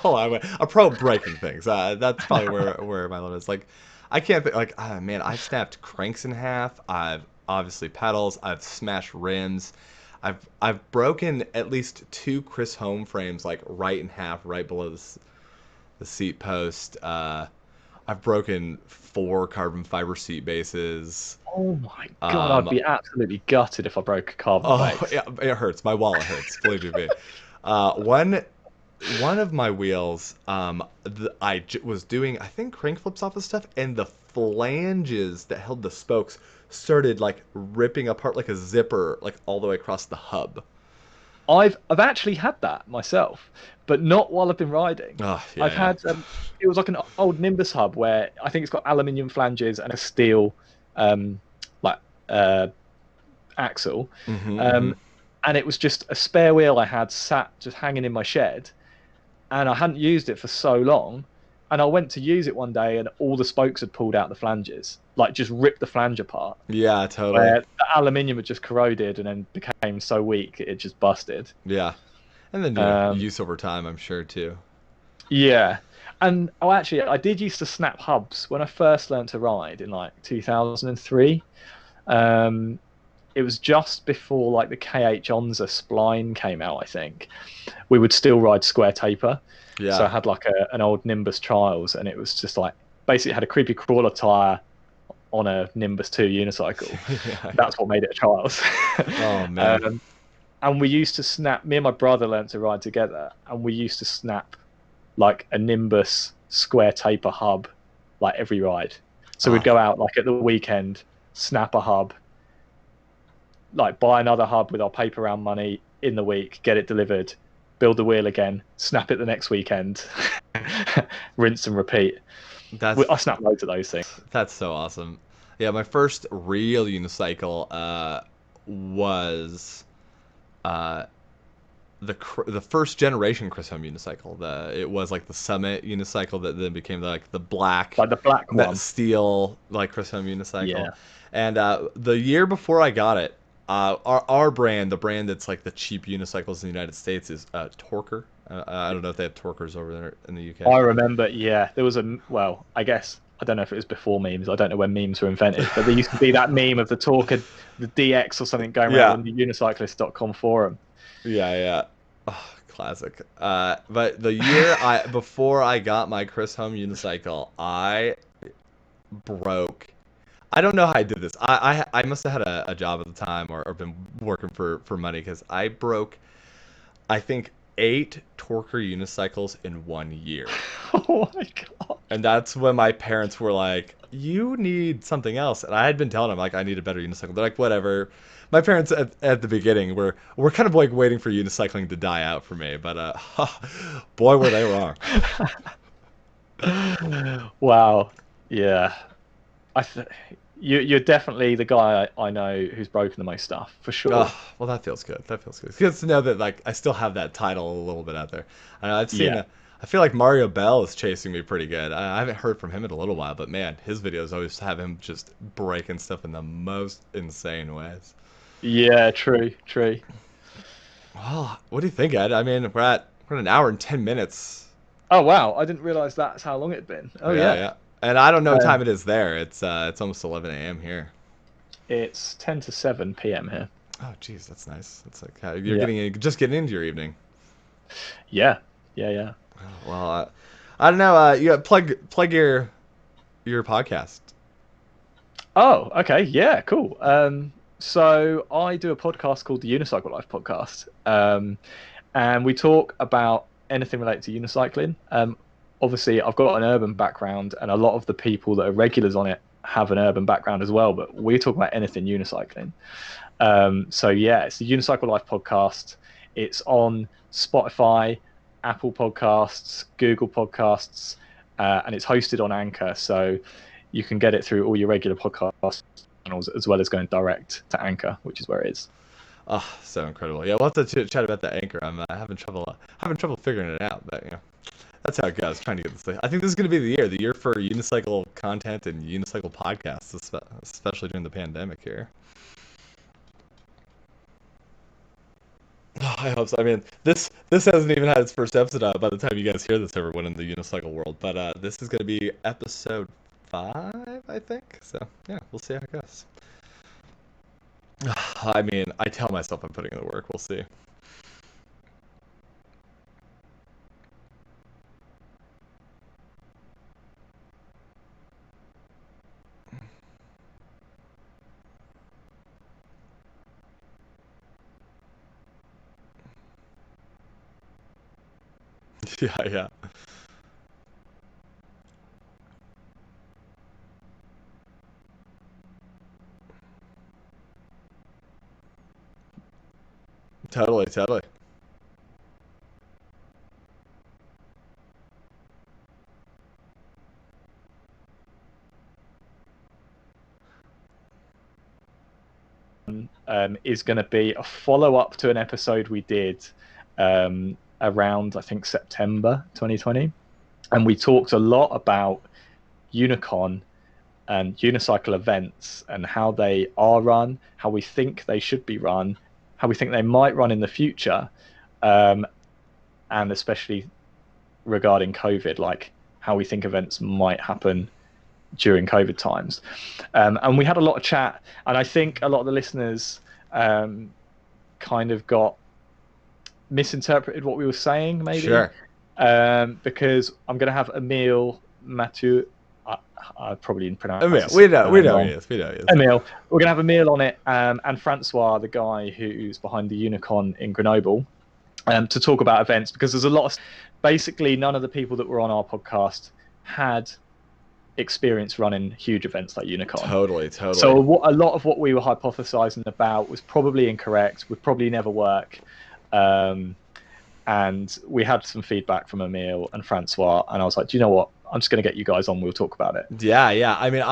Oh, a pro breaking things. That's probably where my limit is. Like, I can't think. Like, man, I've snapped cranks in half. I've obviously pedals. I've smashed rims. I've broken at least two Chris Home frames, like right in half, right below the seat post. I've broken four carbon fiber seat bases. Oh my God, I'd Um, be absolutely gutted if I broke a carbon oh, base. yeah, it hurts. My wallet hurts. Believe you me. One of my wheels, was doing, I think, crank flips off of stuff, and the flanges that held the spokes started like ripping apart like a zipper, like all the way across the hub. I've actually had that myself, but not while I've been riding. Oh, I've yeah, had it was like an old Nimbus hub where I think it's got aluminium flanges and a steel um like uh axle. yeah. Hmm. Um and it was just a spare wheel I had sat just hanging in my shed, and I hadn't used it for so long. And I went to use it one day, and all the spokes had pulled out the flanges, like just ripped the flange apart, Yeah, totally. where the aluminium had just corroded and then became so weak it just busted. Yeah. And then, Um, use over time, I'm sure, too. yeah, and oh, actually, I did used to snap hubs when I first learned to ride in like 2003. Um, it was just before like the KH Onza spline came out, I think. We would still ride square taper. So I Yeah. had like an old Nimbus Trials, and it was just like basically had a creepy crawler tire on a Nimbus 2 unicycle. Yeah. That's what made it a Trials. Oh, man. um, and we used to snap. Me and my brother learned to ride together, and we used to snap like a Nimbus square taper hub like every ride. So we'd Ah, go out like at the weekend, snap a hub, like buy another hub with our paper round money in the week, get it delivered, build the wheel again, snap it the next weekend, rinse and repeat. that's I snapped loads of those things. That's so awesome. Yeah, my first real unicycle was uh, the first generation Chris Home unicycle. It was like the Summit unicycle that then became like the black Like the black one. steel like Chris Home unicycle. Yeah. And the year before I got it, our brand, the brand that's like the cheap unicycles in the United States, is Torker. I don't know if they have Torkers over there in the UK. I remember, yeah, there was well, I guess, I don't know if it was before memes. I don't know when memes were invented, but there used to be that meme of the Talker, the DX or something going around Yeah. on the unicyclist.com forum. Yeah, yeah. Oh, classic. But the year before I got my Chris Home unicycle, I broke. I don't know how I did this. I must have had a job at the time, or been working for money, because I broke, I think, 8 Torker unicycles in 1 year. Oh my God. And that's when my parents were like, "You need something else." And I had been telling them like I need a better unicycle. They're like, "Whatever." My parents at the beginning were kind of like waiting for unicycling to die out for me, but boy were they wrong. Wow. Yeah. I th you're definitely the guy I know who's broken the most stuff, for sure. Oh, well, that feels good. That feels good. It's good to know that like I still have that title a little bit out there. I've seen. Yeah. I feel like Mario Bell is chasing me pretty good. I haven't heard from him in a little while, but man, his videos always have him just breaking stuff in the most insane ways. Yeah, true, true. Well, what do you think, Ed? I mean, we're at an hour and 10 minutes. Oh wow, I didn't realize that's how long it'd been. Oh Yeah, yeah. yeah. And I don't know what Um, time it is there. It's almost 11 a.m. here. it's 10 to 7 p.m. here. Oh, geez, that's nice. It's like you're Yeah. just getting into your evening. Yeah. Yeah, yeah. Well, I don't know. You plug your podcast. Oh, okay. Yeah, cool. So I do a podcast called the Unicycle Life Podcast. And we talk about anything related to unicycling. Obviously, I've got an urban background, and a lot of the people that are regulars on it have an urban background as well. But we talk about anything unicycling. So yeah, it's the Unicycle Life Podcast. It's on Spotify, Apple Podcasts, Google Podcasts, and it's hosted on Anchor. So you can get it through all your regular podcast channels as well as going direct to Anchor, which is where it is. Oh, so incredible. Yeah, we'll have to chat about the anchor. I'm having trouble figuring it out, but That's how it goes. Trying to get this thing. I think this is going to be the year for unicycle content and unicycle podcasts, especially during the pandemic here. I hope so. I mean, this hasn't even had its first episode out by the time you guys hear this, everyone in the unicycle world. But this is going to be episode 5, I think. So yeah, we'll see how it goes. I mean, I tell myself I'm putting in the work. We'll see. Yeah, yeah. Totally, totally. Is going to be a follow-up to an episode we did around, I think, September 2020. And we talked a lot about Unicon and unicycle events and how they are run, how we think they should be run, how we think they might run in the future, and especially regarding COVID, like how we think events might happen during COVID times. And we had a lot of chat, and I think a lot of the listeners kind of got misinterpreted what we were saying, maybe. Sure. Because I'm going to have Emil Mathieu. I probably didn't pronounce Emil, his we know wrong. he is. We know he is. Emil. We're going to have Emil on it, and Francois, the guy who's behind the Unicon in Grenoble, to talk about events, because there's a lot of... Basically, none of the people that were on our podcast had experience running huge events like Unicon. Totally. So a lot of what we were hypothesizing about was probably incorrect, would probably never work. And we had some feedback from Emil and Francois, and I was like, do you know what? I'm just going to get you guys on. We'll talk about it. Yeah. I mean,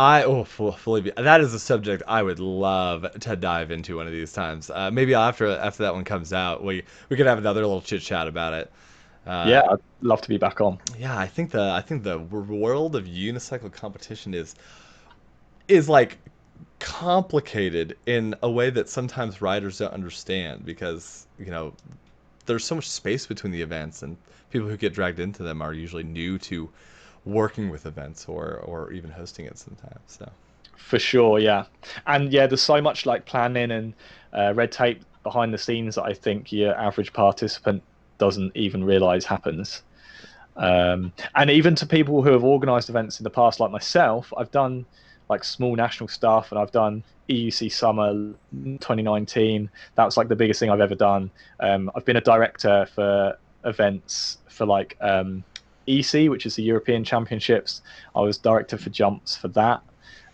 fully. That is a subject I would love to dive into one of these times. Maybe after that one comes out, we could have another little chit chat about it. Yeah, I'd love to be back on. Yeah, I think the world of unicycle competition is like complicated in a way that sometimes riders don't understand, because there's so much space between the events, and people who get dragged into them are usually new to working with events or even hosting it sometimes. So for sure, yeah. And yeah, there's so much like planning and red tape behind the scenes that I think your average participant doesn't even realize happens. And even to people who have organized events in the past, like myself, I've done like small national stuff, and I've done EUC Summer 2019. That was like the biggest thing I've ever done. I've been a director for events for like EC, which is the European Championships. I was director for jumps for that.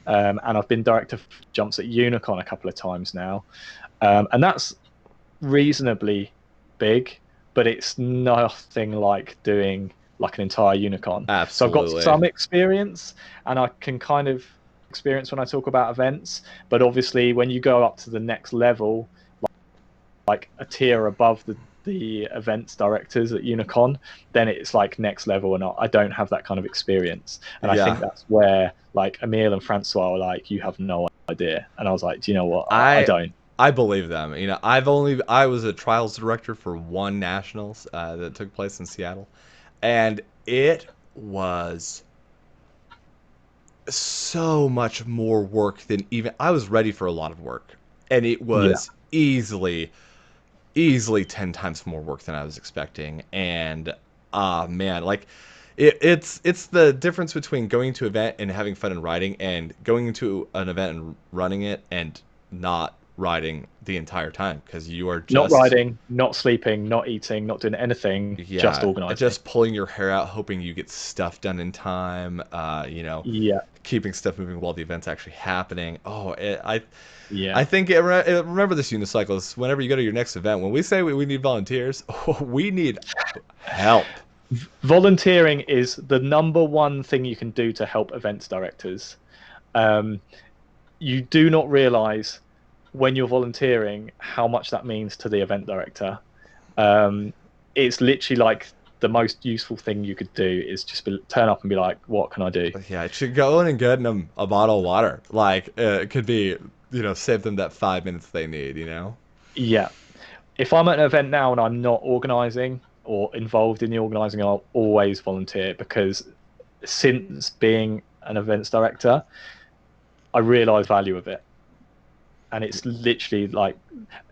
And I've been director for jumps at Unicon a couple of times now. And that's reasonably big, but it's nothing like doing like an entire Unicon. Absolutely. So I've got some experience, and I can kind of experience when I talk about events. But obviously, when you go up to the next level, like a tier above the events directors at Unicon, then it's like next level, and I don't have that kind of experience. And I think that's where like Emil and Francois were like, you have no idea. And I was like, do you know what? I don't. I believe them. I was a trials director for one nationals that took place in Seattle, and it was so much more work than even I was ready for. A lot of work, and it was easily 10 times more work than I was expecting. And man, like it's the difference between going to an event and having fun and riding, and going into an event and running it and not riding the entire time, because you are just not riding, not sleeping, not eating, not doing anything, just organizing, just pulling your hair out, hoping you get stuff done in time, keeping stuff moving while the event's actually happening. I think remember this, unicyclists, whenever you go to your next event, when we say we need volunteers, we need help. Volunteering is the number one thing you can do to help events directors. You do not realize when you're volunteering how much that means to the event director. It's literally like the most useful thing you could do is just turn up and be like, what can I do? Yeah, it should go in and get them a bottle of water. Like it could be, save them that 5 minutes they need. Yeah. If I'm at an event now and I'm not organising or involved in the organising, I'll always volunteer, because since being an events director, I realise value of it. And it's literally like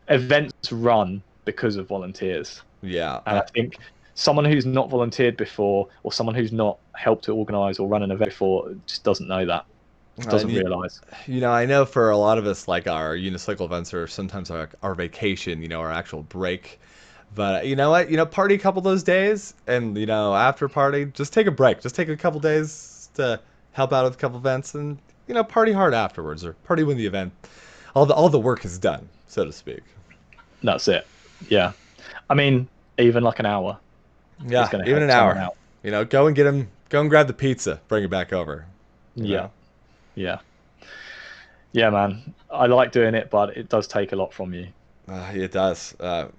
events run because of volunteers. Yeah. And I think someone who's not volunteered before, or someone who's not helped to organise or run an event before, just doesn't know that. Just doesn't realise. I know for a lot of us, like our unicycle events are sometimes our vacation, our actual break. But you know what? Party a couple of those days, and after party, just take a break. Just take a couple days to help out with a couple events, and party hard afterwards, or party when the event, all the work is done, so to speak. That's it. Yeah, I mean, even like an hour. Yeah, even an hour. Go and get him. Go and grab the pizza. Bring it back over. Yeah. Yeah, man. I like doing it, but it does take a lot from you. It does. But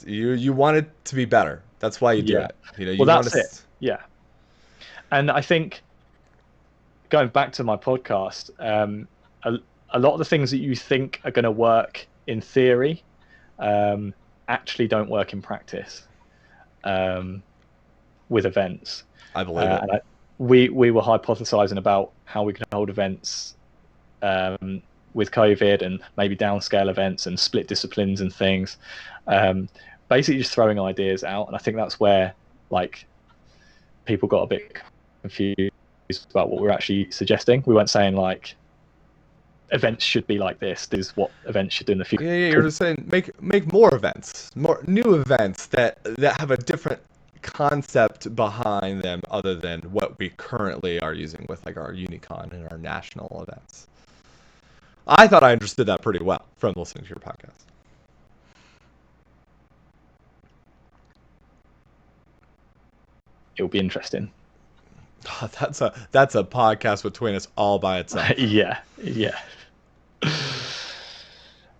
you want it to be better. That's why you do it. Well, that's it. Yeah. And I think, going back to my podcast, a lot of the things that you think are going to work in theory actually don't work in practice with events. I believe it. And we were hypothesizing about how we can hold events with COVID, and maybe downscale events and split disciplines and things. Basically just throwing ideas out. And I think that's where like people got a bit confused about what we're actually suggesting. We weren't saying like events should be like this. This is what events should do in the future. Yeah, you're just saying make more events, more new events that have a different concept behind them other than what we currently are using with like our Unicon and our national events. I thought I understood that pretty well from listening to your podcast. It'll be interesting. Oh, that's a podcast between us all by itself. Yeah.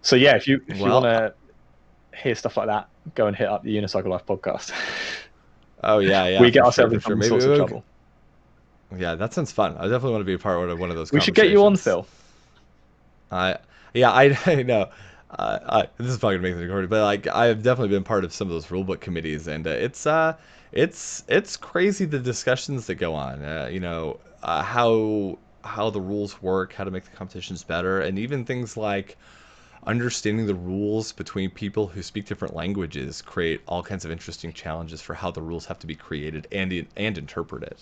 So yeah, if you want to hear stuff like that, go and hit up the Unicycle Life podcast. Oh yeah. We get ourselves in some sorts of trouble. Yeah, that sounds fun. I definitely want to be a part of one of those. We should get you on, Phil. I know. This is probably gonna make things recorded, but like I've definitely been part of some of those rulebook committees, and it's crazy the discussions that go on. How the rules work, how to make the competitions better, and even things like understanding the rules between people who speak different languages create all kinds of interesting challenges for how the rules have to be created and interpreted.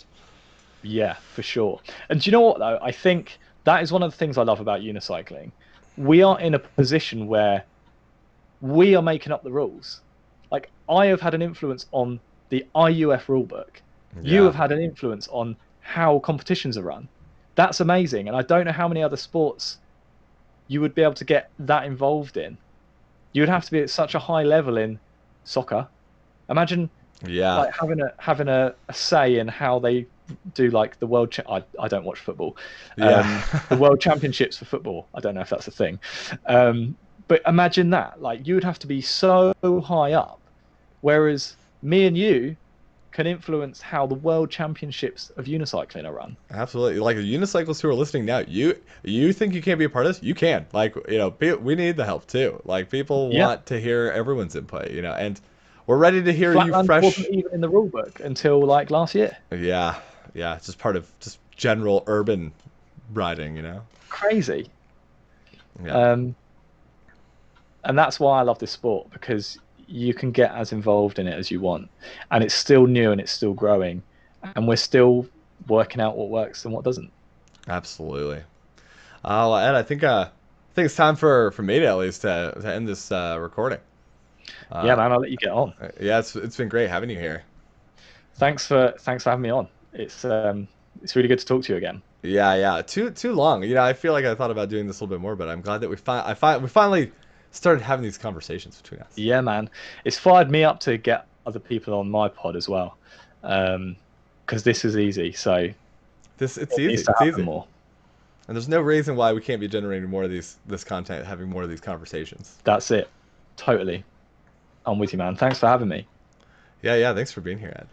Yeah, for sure. And do you know what though? I think that is one of the things I love about unicycling. We are in a position where we are making up the rules. Like, I have had an influence on the IUF rulebook. Yeah. You have had an influence on how competitions are run. That's amazing. And I don't know how many other sports you would be able to get that involved in. You would have to be at such a high level in soccer. Imagine like having a say in how they do like the world. I don't watch football. The world championships for football. I don't know if that's a thing. But imagine that. Like, you would have to be so high up, whereas me and you can influence how the world championships of unicycling are run. Absolutely. Like, the unicyclists who are listening now, you think you can't be a part of this? You can. Like, we need the help too. Like, people want to hear everyone's input, and we're ready to hear you fresh. Wasn't even in the rule book until like last year. Yeah. It's just part of just general urban riding, Crazy. Yeah. And that's why I love this sport, because you can get as involved in it as you want, and it's still new and it's still growing, and we're still working out what works and what doesn't. Absolutely. Ed, I think it's time for me to at least to end this recording. Yeah, man, I'll let you get on. Yeah, it's been great having you here. Thanks for having me on. It's really good to talk to you again. Yeah. Too long. I feel like I thought about doing this a little bit more, but I'm glad that we finally started having these conversations between us. Yeah, man. It's fired me up to get other people on my pod as well, because this is easy. So it's easy. It's easy. More. And there's no reason why we can't be generating more of this content, having more of these conversations. That's it. Totally. I'm with you, man. Thanks for having me. Yeah, yeah. Thanks for being here, Ed.